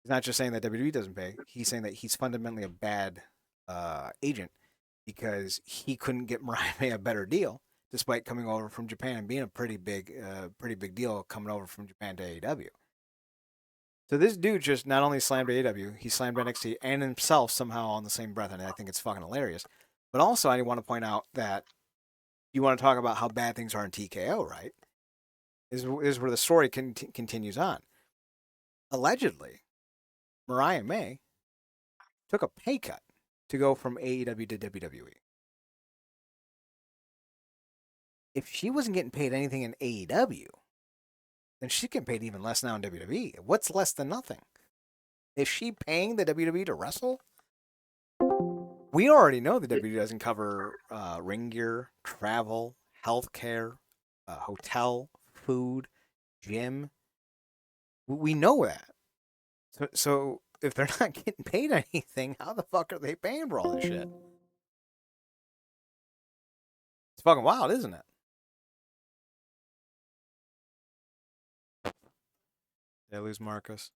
He's not just saying that WWE doesn't pay. He's saying that he's fundamentally a bad agent because he couldn't get Mariah May a better deal, despite coming over from Japan and being a pretty big deal coming over from Japan to AEW. So this dude just not only slammed AEW, he slammed NXT and himself somehow on the same breath, and I think it's fucking hilarious. But also, I want to point out that you want to talk about how bad things are in TKO, right? Is where the story continues on. Allegedly, Mariah May took a pay cut to go from AEW to WWE. If she wasn't getting paid anything in AEW, then she's getting paid even less now in WWE. What's less than nothing? Is she paying the WWE to wrestle? We already know the WWE doesn't cover ring gear, travel, healthcare, hotel, food, gym. We know that. So if they're not getting paid anything, how the fuck are they paying for all this shit? It's fucking wild, isn't it? Did I lose Marcus?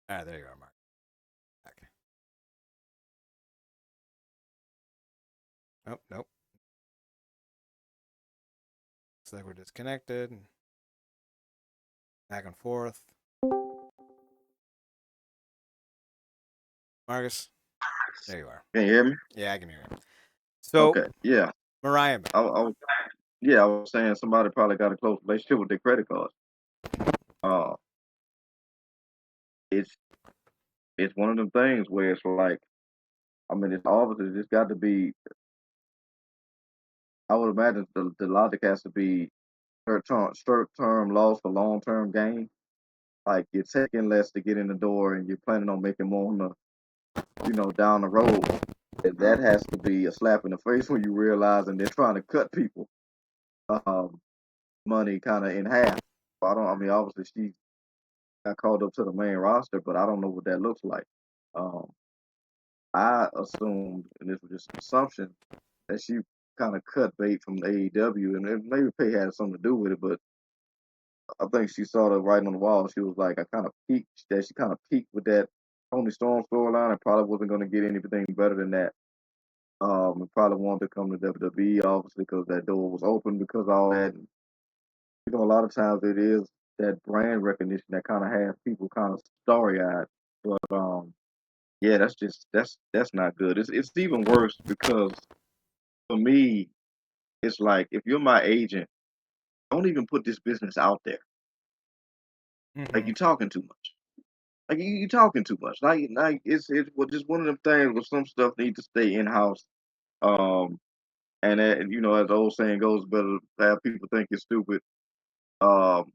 All right, there you are, Mark. Okay. Nope, nope. Looks like we're disconnected. Back and forth. Marcus, there you are. Can you hear me? Yeah, I can hear you. So, Okay. Yeah. Mariah May. I was saying somebody probably got a close relationship with their credit cards. Uh, it's it's one of them things where it's like, I mean, it's obviously it's got to be. I would imagine the logic has to be short term loss for long term gain. Like you're taking less to get in the door, and you're planning on making more on down the road. That has to be a slap in the face when you realize, and they're trying to cut people um, money kind of in half. I don't. I mean, obviously she got called up to the main roster, but I don't know what that looks like. Um, I assumed, and this was just an assumption, that she kind of cut bait from AEW, and maybe pay had something to do with it. But I think she saw the writing on the wall. She was like, I kind of peaked. That she kind of peaked with that Tony Storm storyline, and probably wasn't going to get anything better than that. And probably wanted to come to WWE, obviously, because that door was open because all that. And, a lot of times it is that brand recognition that kind of has people kind of starry eyed. But yeah, that's not good. It's even worse because for me, it's like if you're my agent, don't even put this business out there. Like Mm-hmm. you're talking too much. Like you talking too much. Like it's well, just one of them things where some stuff needs to stay in house. Um, and as the old saying goes, better to have people think you're stupid, um,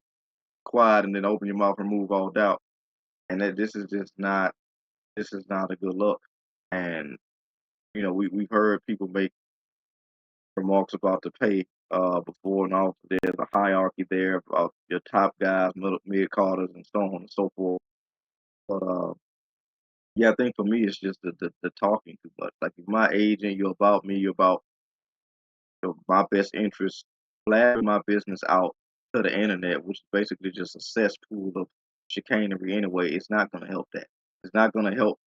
quiet, and then open your mouth and remove all doubt. And that this is not a good look. And we've heard people make remarks about the pay before, and also there's a hierarchy there about your top guys, middle mid carders, and so on and so forth. But yeah, I think for me it's just the talking too much. Like if my agent, you're about me, you're about my best interest, blabbing my business out to the internet, which is basically just a cesspool of chicanery anyway. It's not going to help that. It's not going to help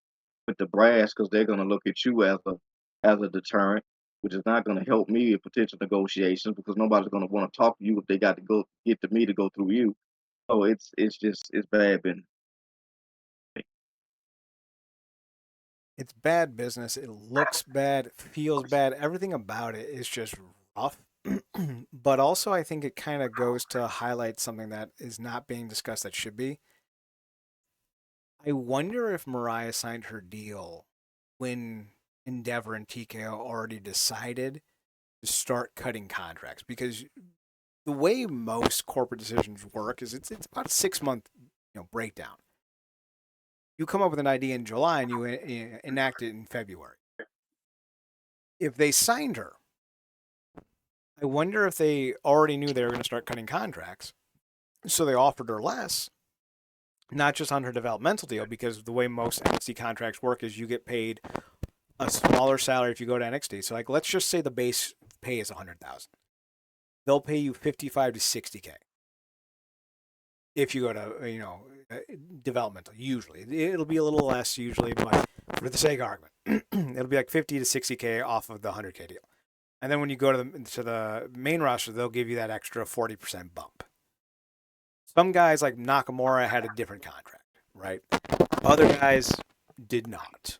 with the brass because they're going to look at you as a deterrent, which is not going to help me in potential negotiations because nobody's going to want to talk to you if they got to go get to me to go through you. So it's bad business. It's bad business. It looks bad. It feels bad. Everything about it is just rough. But also, I think it kind of goes to highlight something that is not being discussed that should be. I wonder if Mariah signed her deal when Endeavor and TKO already decided to start cutting contracts, because the way most corporate decisions work is it's about a 6 month breakdown. You come up with an idea in July and you enact it in February. If they signed her, I wonder if they already knew they were going to start cutting contracts, so they offered her less, not just on her developmental deal, because the way most NXT contracts work is you get paid a smaller salary if you go to NXT. So, like, let's just say the base pay is 100,000. They'll pay you 55 to 60K if you go to developmental. Usually, it'll be a little less usually, but for the sake of argument, it'll be like 50 to 60K off of the 100K deal. And then when you go to the main roster, they'll give you that extra 40% bump. Some guys like Nakamura had a different contract, right? Other guys did not.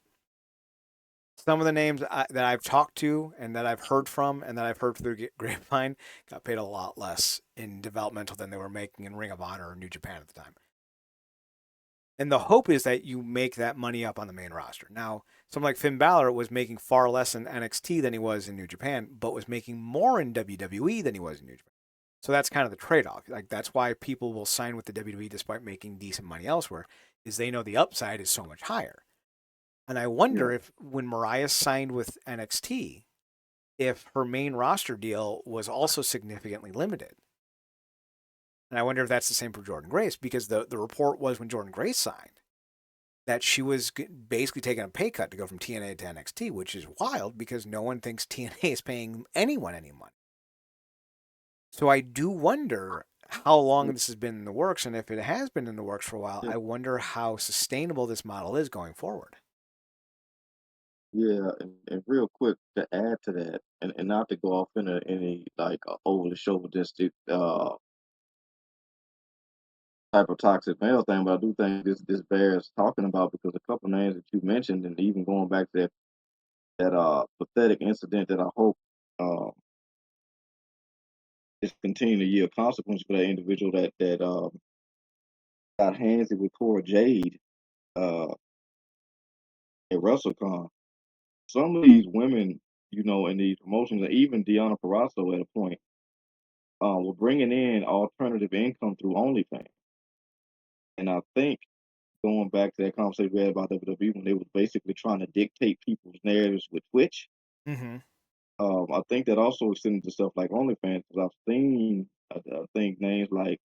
Some of the names that I've talked to and that I've heard from and that I've heard through Grapevine got paid a lot less in developmental than they were making in Ring of Honor or New Japan at the time. And the hope is that you make that money up on the main roster. Now, someone like Finn Balor was making far less in NXT than he was in New Japan, but was making more in WWE than he was in New Japan. So that's kind of the trade-off. Like, that's why people will sign with the WWE despite making decent money elsewhere, is they know the upside is so much higher. And I wonder if when Mariah signed with NXT, if her main roster deal was also significantly limited. And I wonder if that's the same for Jordynne Grace, because the report was when Jordynne Grace signed that she was basically taking a pay cut to go from TNA to NXT, which is wild because no one thinks TNA is paying anyone any money. So I do wonder how long this has been in the works, and if it has been in the works for a while, I wonder how sustainable this model is going forward. Yeah, and real quick to add to that, and not to go off in any like over the shoulder type of toxic male thing, but I do think this bears talking about because a couple names that you mentioned, and even going back to that pathetic incident that I hope uh, is continuing to yield consequence for that individual that got handsy with Cora Jade uh, at WrestleCon. Some of these women, in these promotions, and even Deanna Purrazzo at a point, were bringing in alternative income through OnlyFans. And I think going back to that conversation we had about WWE when they was basically trying to dictate people's narratives with Twitch, Mm-hmm. I think that also extended to stuff like OnlyFans because I've seen, I think names like,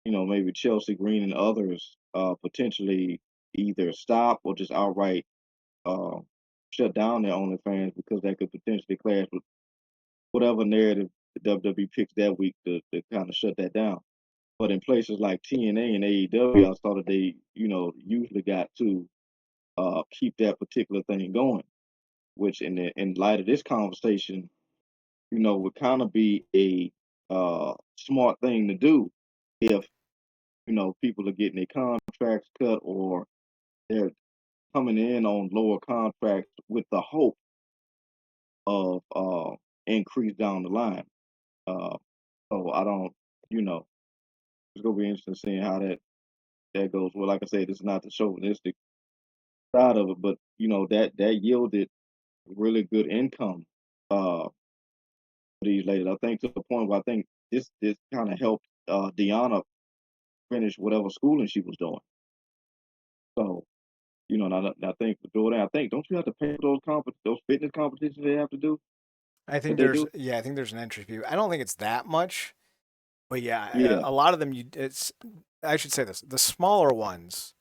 maybe Chelsea Green and others potentially either stop or just outright uh, shut down their OnlyFans because that could potentially clash with whatever narrative the WWE picks that week to kind of shut that down. But in places like TNA and AEW, I saw that they, usually got to keep that particular thing going, which in light of this conversation, would kind of be a smart thing to do if, people are getting their contracts cut or they're coming in on lower contracts with the hope of increase down the line. Uh, so I don't, it's gonna be interesting seeing how that goes. Well, like I said, it's not the chauvinistic side of it, but that yielded really good income for these ladies. I think to the point where I think this kind of helped Deanna finish whatever schooling she was doing. So and I think for Jordan, I think don't you have to pay for those fitness competitions they have to do I that think they there's do? yeah, I think there's an entry fee. I don't think it's that much, but yeah, Yeah, a lot of them it's I should say this. The smaller ones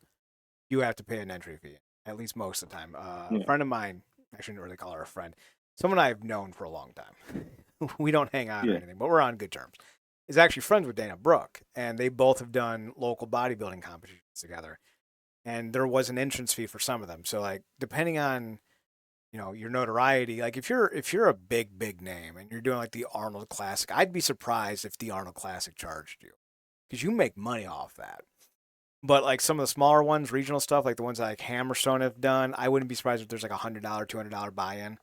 you have to pay an entry fee, at least most of the time. A yeah, friend of mine, I shouldn't really call her a friend, someone I've known for a long time. We don't hang out or yeah, anything, but we're on good terms. Is actually friends with Dana Brooke, and they both have done local bodybuilding competitions together. And there was an entrance fee for some of them. So like depending on your notoriety, like if you're a big name and you're doing like the Arnold Classic, I'd be surprised if the Arnold Classic charged you because you make money off that. But like some of the smaller ones, regional stuff, like the ones that like Hammerstone have done, I wouldn't be surprised if there's like $100, $200 buy-in.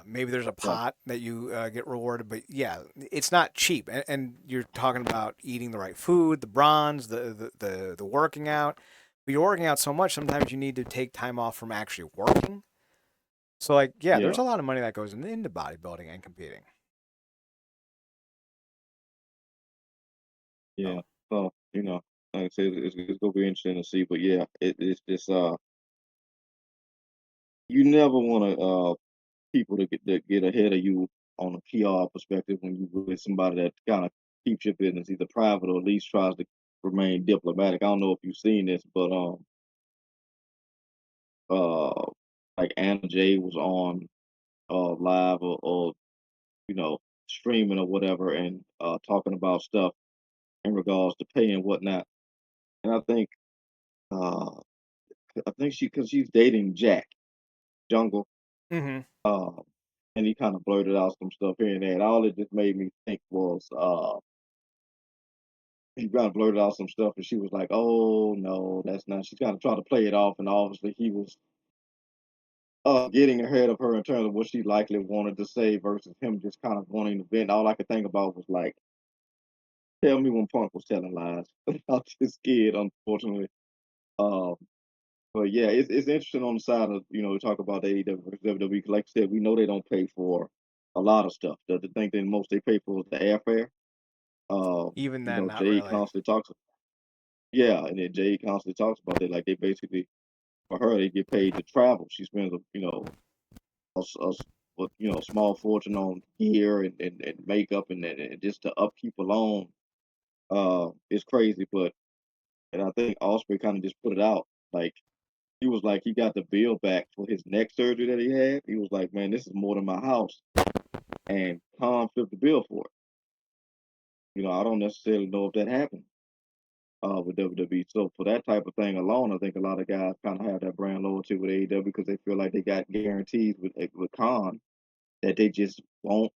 Maybe there's a Right. pot that you get rewarded, but yeah, it's not cheap. And you're talking about eating the right food, the bronze, the working out. But you're working out so much, sometimes you need to take time off from actually working. So like, yeah, there's Yeah. a lot of money that goes into bodybuilding and competing. Yeah. Oh, So, like I said, it's gonna be interesting to see. But yeah, it's just you never want to people to get ahead of you on a PR perspective when you with somebody that kind of keeps your business either private or at least tries to remain diplomatic. I don't know if you've seen this, but uh like Anna Jay was on live or you know streaming or whatever and talking about stuff in regards to pay and whatnot. And uh I think because she's dating Jack Jungle. mm-hmm. Um, and he kind of blurted out some stuff here and there. And all it just made me think was he kind of blurted out some stuff, and she was like, "Oh no, that's not." She's kind of trying to play it off, and obviously he was getting ahead of her in terms of what she likely wanted to say versus him just kind of wanting to vent. All I could think about was like, "Tell me when Punk was telling lies." I just scared, unfortunately. Um, but yeah, it's interesting on the side of we talk about the AEW versus WWE. 'Cause like I said, we know they don't pay for a lot of stuff. The thing that most they pay for is the airfare. Even then, not Jade really. constantly talks. Yeah, and then Jade constantly talks about that. Like they basically, for her, they get paid to travel. She spends a small fortune on gear and makeup and just the upkeep alone. It's crazy, but and I think Osprey kind of just put it out. Like he was like he got the bill back for his neck surgery that he had. He was like, man, this is more than my house, and Tom flipped the bill for it. I don't necessarily know if that happened with WWE. So for that type of thing alone, I think a lot of guys kind of have that brand loyalty with AEW because they feel like they got guarantees with Khan that they just won't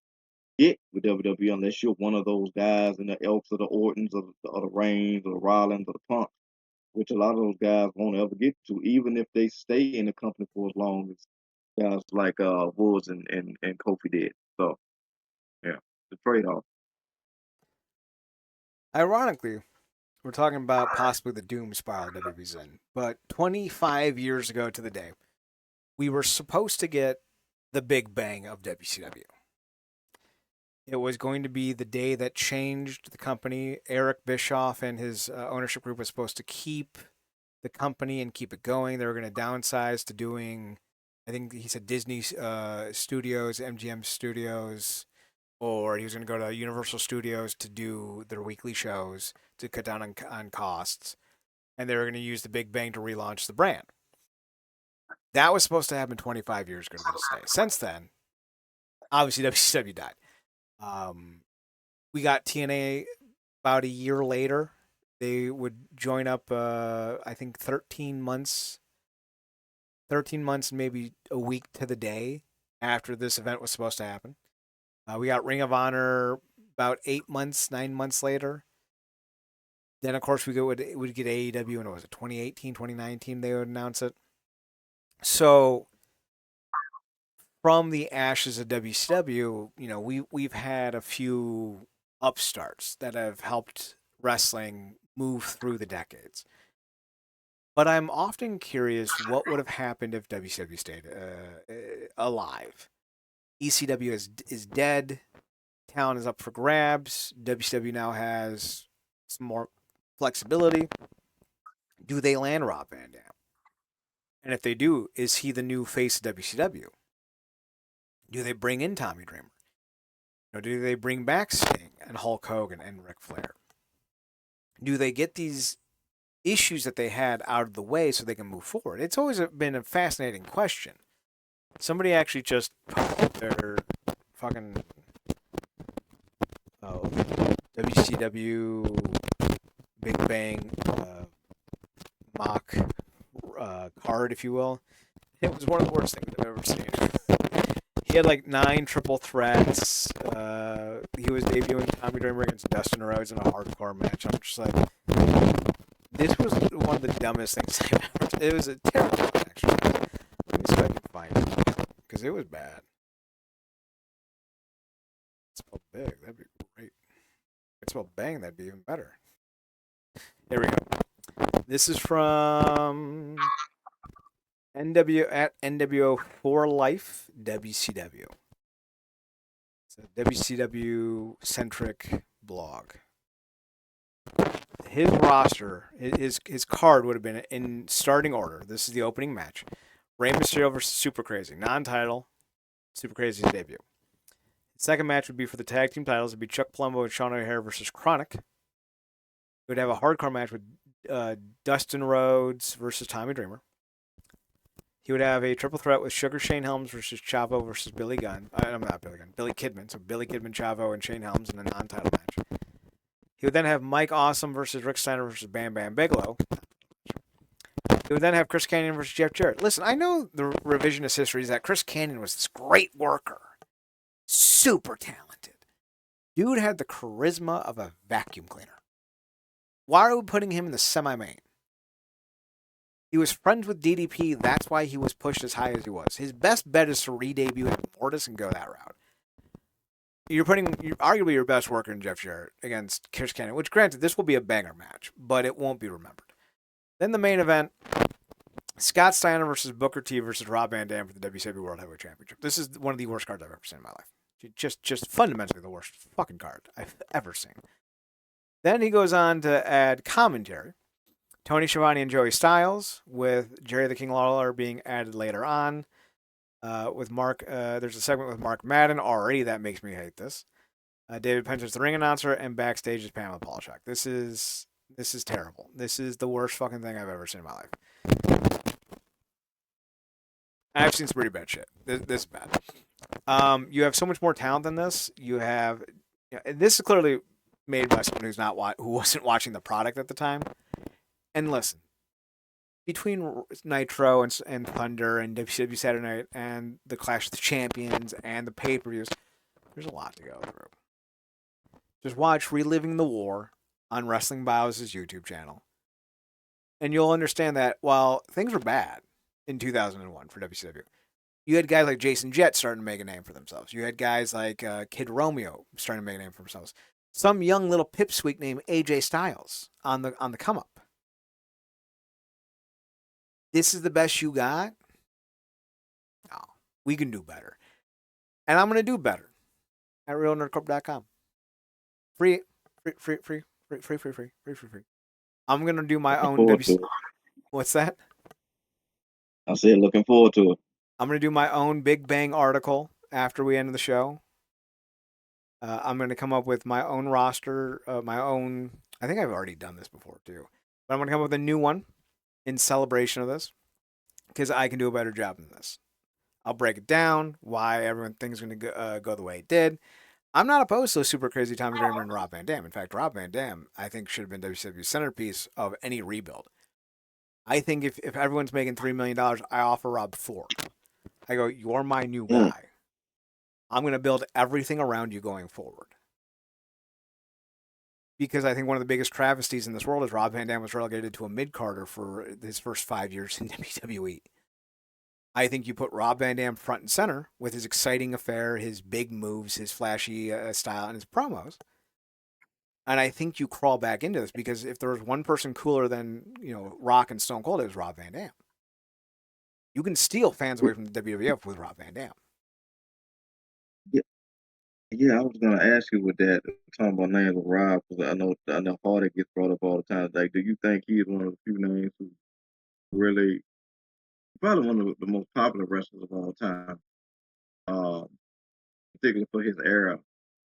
get with WWE unless you're one of those guys in the Elks or the Ortons or the Reigns or the Rollins or the Punk, which a lot of those guys won't ever get to, even if they stay in the company for as long as guys like Woods and Kofi did. So yeah, the trade off. Ironically, we're talking about possibly the doom spiral WWE's in, but 25 years ago to the day, we were supposed to get the big bang of WCW. It was going to be the day that changed the company. Eric Bischoff and his ownership group was supposed to keep the company and keep it going. They were going to downsize to doing, I think he said Disney Studios, MGM Studios, or he was going to go to Universal Studios to do their weekly shows to cut down on costs. And they were going to use the Big Bang to relaunch the brand. That was supposed to happen 25 years ago to this day. Since then, obviously WCW died. Um, we got TNA about a year later. They would join up, I think 13 months, maybe a week to the day after this event was supposed to happen. We got Ring of Honor about 8 months, 9 months later. Then, of course, would get AEW, and it was 2018, 2019, they would announce it. So, from the ashes of WCW, we've had a few upstarts that have helped wrestling move through the decades. But I'm often curious what would have happened if WCW stayed alive. ECW is dead. Talent is up for grabs. WCW now has some more flexibility. Do they land Rob Van Dam? And if they do, is he the new face of WCW? Do they bring in Tommy Dreamer? Do they bring back Sting and Hulk Hogan and Ric Flair? Do they get these issues that they had out of the way so they can move forward? It's always been a fascinating question. Somebody actually just posted their fucking WCW Big Bang mock card, if you will. It was one of the worst things I've ever seen. He had like 9 triple threats. He was debuting Tommy Dreamer against Dustin Rhodes in a hardcore match. I'm just like, this was one of the dumbest things I've ever seen. It was a terrible match. Let me see if I can find it because it was bad. big. That'd be great. It's spell bang. That'd be even better. Here we go. This is from NWO for Life WCW. It's a WCW centric blog. His roster, his card would have been in starting order. This is the opening match: Rey Mysterio versus Super Crazy, non-title. Super Crazy's debut. The second match would be for the tag team titles. It'd be Chuck Palumbo and Sean O'Haire versus Chronic. It would have a hardcore match with Dustin Rhodes versus Tommy Dreamer. He would have a triple threat with Sugar Shane Helms versus Chavo versus Billy Gunn. I'm not Billy Gunn. Billy Kidman. So Billy Kidman, Chavo, and Shane Helms in a non-title match. He would then have Mike Awesome versus Rick Steiner versus Bam Bam Bigelow. He would then have Chris Kanyon versus Jeff Jarrett. Listen, I know the revisionist history is that Chris Kanyon was this great worker. Super talented. Dude had the charisma of a vacuum cleaner. Why are we putting him in the semi-main? He was friends with DDP. That's why he was pushed as high as he was. His best bet is to re-debut at Mortis and go that route. You're putting arguably your best worker in Jeff Jarrett against Chris Kanyon, which granted, this will be a banger match, but it won't be remembered. Then the main event, Scott Steiner versus Booker T versus Rob Van Dam for the WCW World Heavyweight Championship. This is one of the worst cards I've ever seen in my life. Just fundamentally the worst fucking card I've ever seen. Then he goes on to add commentary. Tony Schiavone and Joey Styles, with Jerry the King Lawler being added later on. With Mark, there's a segment with Mark Madden. Already that makes me hate this. David Pence's the ring announcer, and backstage is Pamela Polachek. This is terrible. This is the worst fucking thing I've ever seen in my life. I've seen some pretty bad shit. This is bad. You have so much more talent than this. You have, this is clearly made by someone who wasn't watching the product at the time. And listen, between Nitro and Thunder and WCW Saturday Night and the Clash of the Champions and the pay-per-views, there's a lot to go through. Just watch Reliving the War on Wrestling Bios' YouTube channel, and you'll understand that while things were bad in 2001 for WCW, you had guys like Jason Jett starting to make a name for themselves. You had guys like Kid Romeo starting to make a name for themselves. Some young little pipsqueak named AJ Styles on the come up. This is the best you got? No, we can do better. And I'm going to do better at realnerdcorp.com. Free. I'm going to do my own What's that? I said looking forward to it. I'm going to do my own Big Bang article after we end the show. I'm going to come up with my own roster, my own. I think I've already done this before too. But I'm going to come up with a new one in celebration of this, because I can do a better job than this. I'll break it down, why everyone thinks it's going to go the way it did. I'm not opposed to a Super Crazy Tommy Dreamer and Rob Van Dam. In fact, Rob Van Dam, I think, should have been WCW's centerpiece of any rebuild. I think if everyone's making $3 million, I offer Rob $4 million. I go, you're my new guy. I'm going to build everything around you going forward. Because I think one of the biggest travesties in this world is Rob Van Dam was relegated to a mid-carder for his first 5 years in WWE. I think you put Rob Van Dam front and center with his exciting affair, his big moves, his flashy style, and his promos. And I think you crawl back into this, because if there was one person cooler than, Rock and Stone Cold, it was Rob Van Dam. You can steal fans away from the WWF with Rob Van Dam. Yeah, I was gonna ask you with that, talking about names of Rob, because I know Hardy gets brought up all the time. Like, do you think he is one of the few names who really, probably one of the most popular wrestlers of all time, particularly for his era?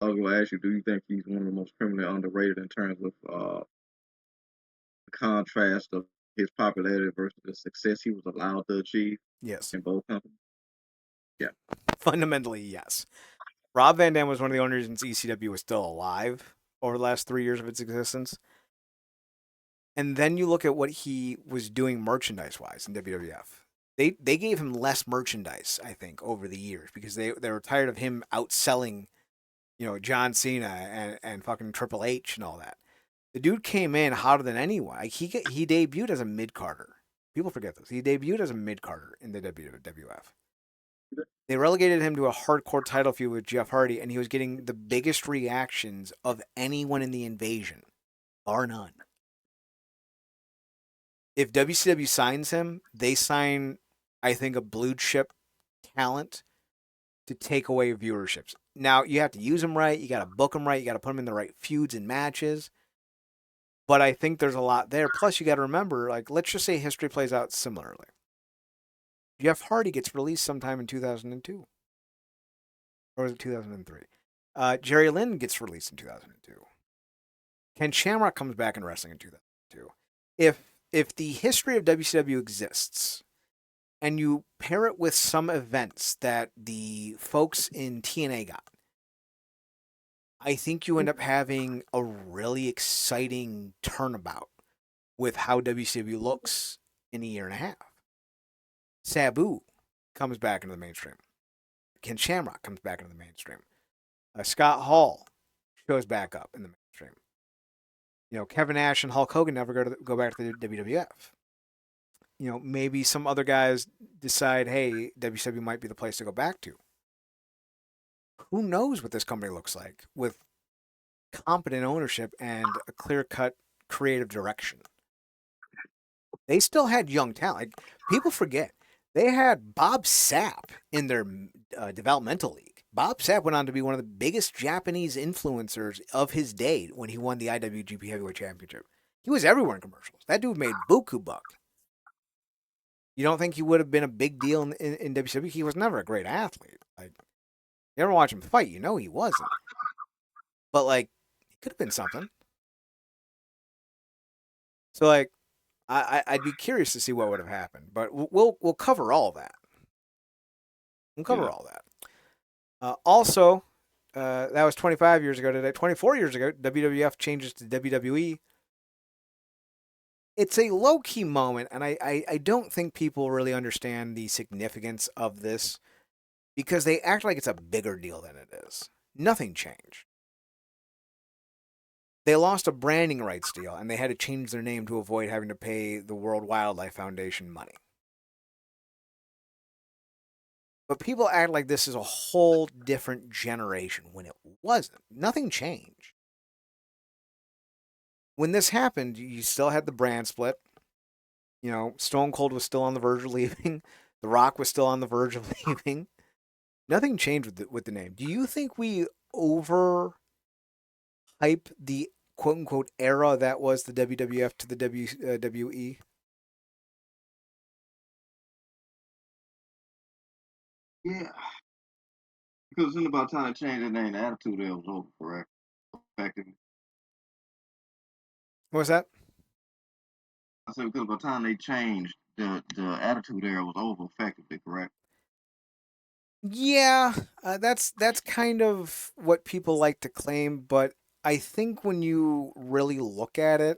I was gonna ask you, do you think he's one of the most criminally underrated in terms of the contrast of his popularity versus the success he was allowed to achieve Yes. in both companies? Yeah. Fundamentally, yes. Rob Van Dam was one of the only reasons ECW was still alive over the last 3 years of its existence. And then you look at what he was doing merchandise-wise in WWF. They gave him less merchandise, I think, over the years, because they were tired of him outselling, John Cena and fucking Triple H and all that. The dude came in hotter than anyone. Like, he debuted as a mid-carder. People forget this. He debuted as a mid-carder in the WWF. They relegated him to a hardcore title feud with Jeff Hardy, and he was getting the biggest reactions of anyone in the Invasion, bar none. If WCW signs him, they sign, I think, a blue chip talent to take away viewerships. Now, you have to use him right. You got to book him right. You got to put him in the right feuds and matches. But I think there's a lot there. Plus, you got to remember, like, let's just say history plays out similarly. Jeff Hardy gets released sometime in 2002. Or was it 2003? Jerry Lynn gets released in 2002. Ken Shamrock comes back in wrestling in 2002. If the history of WCW exists and you pair it with some events that the folks in TNA got, I think you end up having a really exciting turnabout with how WCW looks in a year and a half. Sabu comes back into the mainstream. Ken Shamrock comes back into the mainstream. Scott Hall shows back up in the mainstream. Kevin Nash and Hulk Hogan never go back to the WWF. Maybe some other guys decide, hey, WCW might be the place to go back to. Who knows what this company looks like with competent ownership and a clear-cut creative direction. They still had young talent. Like, people forget, they had Bob Sapp in their developmental league. Bob Sapp went on to be one of the biggest Japanese influencers of his day when he won the IWGP Heavyweight Championship. He was everywhere in commercials. That dude made buku buck. You don't think he would have been a big deal in WCW? He was never a great athlete. Like, you ever watch him fight, he wasn't. But, like, he could have been something. So, like, I'd be curious to see what would have happened. But we'll cover all that. We'll cover all that. Also, that was 25 years ago today. 24 years ago, WWF changes to WWE. It's a low-key moment, and I don't think people really understand the significance of this because they act like it's a bigger deal than it is. Nothing changed. They lost a branding rights deal, and they had to change their name to avoid having to pay the World Wildlife Foundation money. But people act like this is a whole different generation when it wasn't. Nothing changed. When this happened, you still had the brand split. Stone Cold was still on the verge of leaving. The Rock was still on the verge of leaving. Nothing changed with the name. Do you think we overhype the quote-unquote era that was the WWF to the WWE? Yeah, because in about time they changed the name, the attitude there was over, correct? Effectively. What was that? I said because by the time they changed, the attitude era was over, effectively, correct? Yeah, that's kind of what people like to claim, but I think when you really look at it,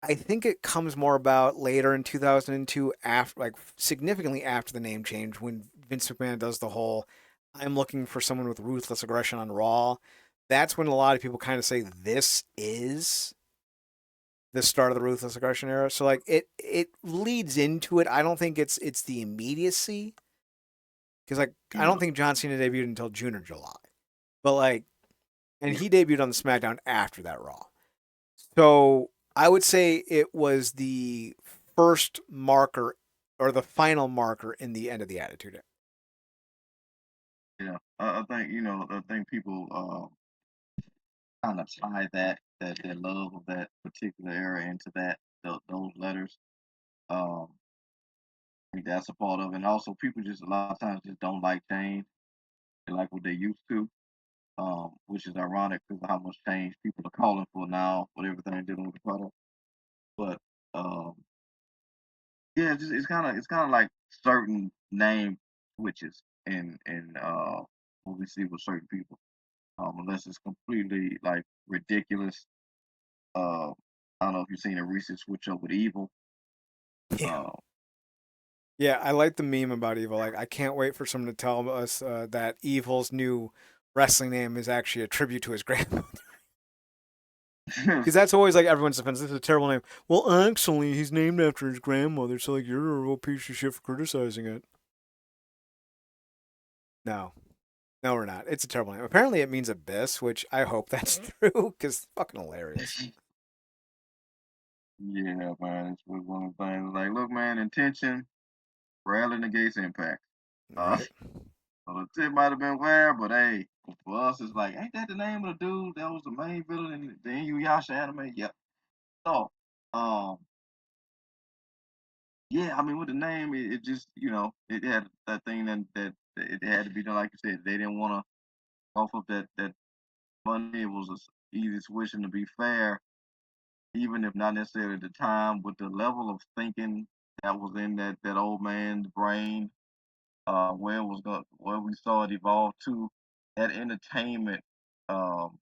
I think it comes more about later in 2002, after, like, significantly after the name change, when Vince McMahon does the whole "I'm looking for someone with ruthless aggression on Raw." That's when a lot of people kind of say this is the start of the ruthless aggression era. So, like, it leads into it. I don't think it's the immediacy, because, like, I don't think John Cena debuted until June or July, but, like, and he debuted on the SmackDown after that Raw. So I would say it was the first marker or the final marker in the end of the Attitude Era. Yeah, I think people kind of tie that their love of that particular era into those letters. Um, I think that's a part of it. And also, people just a lot of times just don't like change. They like what they used to, which is ironic because of how much change people are calling for now with everything dealing with the product. But um, yeah, it's kind of like certain name switches in what we see with certain people. Unless it's completely like ridiculous. Uh, I don't know if you've seen a recent switch up with Evil. Yeah. Uh, Yeah, I like the meme about Evil. Like, I can't wait for someone to tell us that Evil's new wrestling name is actually a tribute to his grandmother. Because that's always like everyone's defense. This is a terrible name. Well, actually, he's named after his grandmother, so, like, you're a real piece of shit for criticizing it. No. No, we're not. It's a terrible name. Apparently, it means abyss, which I hope that's true because it's fucking hilarious. Yeah, man, it's one of the things. Like, look, man, intention rarely negates impact. Right? So the tip might have been where, but hey, for us, it's like, ain't that the name of the dude that was the main villain in the Inuyasha anime? Yep. So, um, yeah, I mean, with the name, it just, it had that thing that it had to be done. Like you said, they didn't want to off of that money. It was a easy switching to be fair, even if not necessarily at the time, with the level of thinking that was in that old man's brain, where it was where we saw it evolve to, that entertainment um,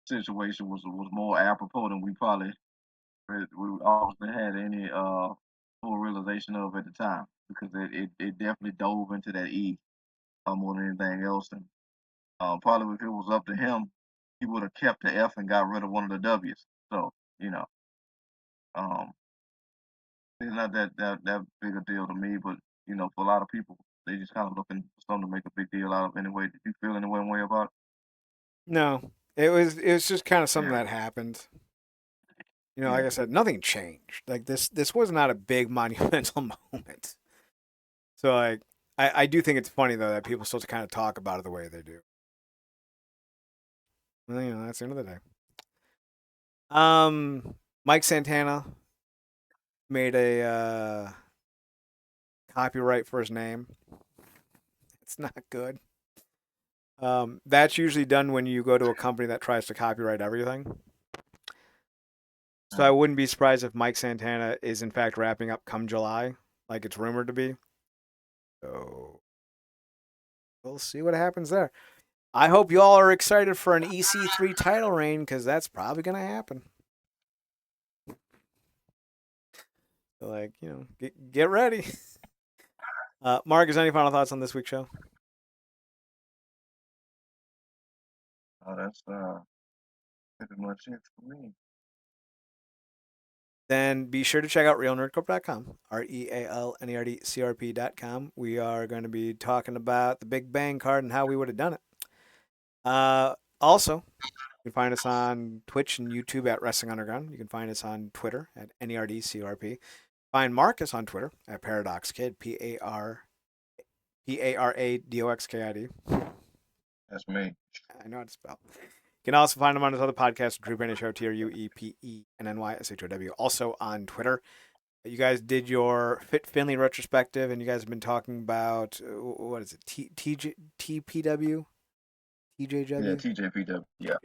situation was more apropos than we obviously had any full realization of at the time, because it definitely dove into that E more than anything else. And probably if it was up to him, he would have kept the F and got rid of one of the W's. So, you know, um, it's not that big a deal to me, but for a lot of people, they just kind of looking for something to make a big deal out of anyway. Did you feel any one way about No, it was just kind of it? something Yeah, that happened. Like yeah, I said, nothing changed. Like this was not a big monumental moment. So like, I do think it's funny though that people still kind of talk about it the way they do. Well, that's the end of the day. Mike Santana made a copyright for his name. It's not good. That's usually done when you go to a company that tries to copyright everything. So I wouldn't be surprised if Mike Santana is in fact wrapping up come July, like it's rumored to be. So we'll see what happens there. I hope you all are excited for an EC3 title reign because that's probably going to happen. So like, get ready. Mark, is there any final thoughts on this week's show? that's pretty much it for me. Then be sure to check out realnerdcorp.com, REALNERDCRP.com. We are going to be talking about the Big Bang card and how we would have done it. Also, you can find us on Twitch and YouTube at Wrestling Underground. You can find us on Twitter at NERDCRP. Find Marcus on Twitter at Paradox Kid, PARADOXKID. That's me. I know how to spell. You can also find him on his other podcast, Drew Penny Show, TRUEPENNYSHOW, also on Twitter. You guys did your Fit Finley retrospective, and you guys have been talking about, what is it, TPW? Yeah, TJW? TJPW. Yeah.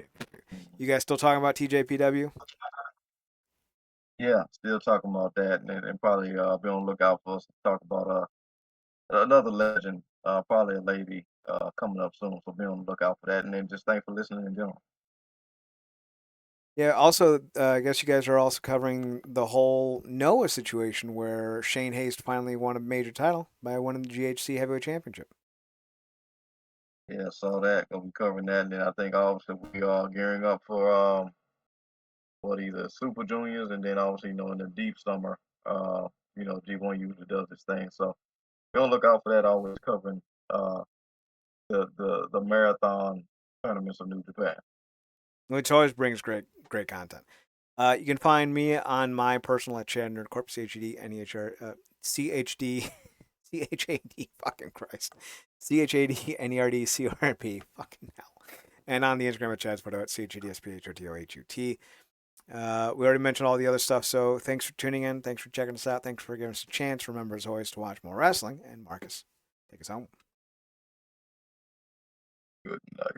You guys still talking about TJPW? Yeah, still talking about that, and probably be on the lookout for us to talk about another legend, probably a lady coming up soon. So be on the lookout for that, and then just thanks for listening in general. Yeah, also, I guess you guys are also covering the whole Noah situation where Shane Hayes finally won a major title by winning the GHC Heavyweight Championship. Yeah, saw that. Gonna be covering that, and then I think obviously we are gearing up for what either Super Juniors, and then obviously in the deep summer, G1 usually does this thing. So be on the lookout for that. Always covering uh the marathon tournaments of New Japan. Which always brings great content. You can find me on my personal at Chad Nerdcorp, CHD, CHAD, fucking Christ, CHADNERDCRP, fucking hell. And on the Instagram at Chad's photo at CHADSPHOTOHUT. We already mentioned all the other stuff, so thanks for tuning in. Thanks for checking us out. Thanks for giving us a chance. Remember, as always, to watch more wrestling. And Marcus, take us home. Good night.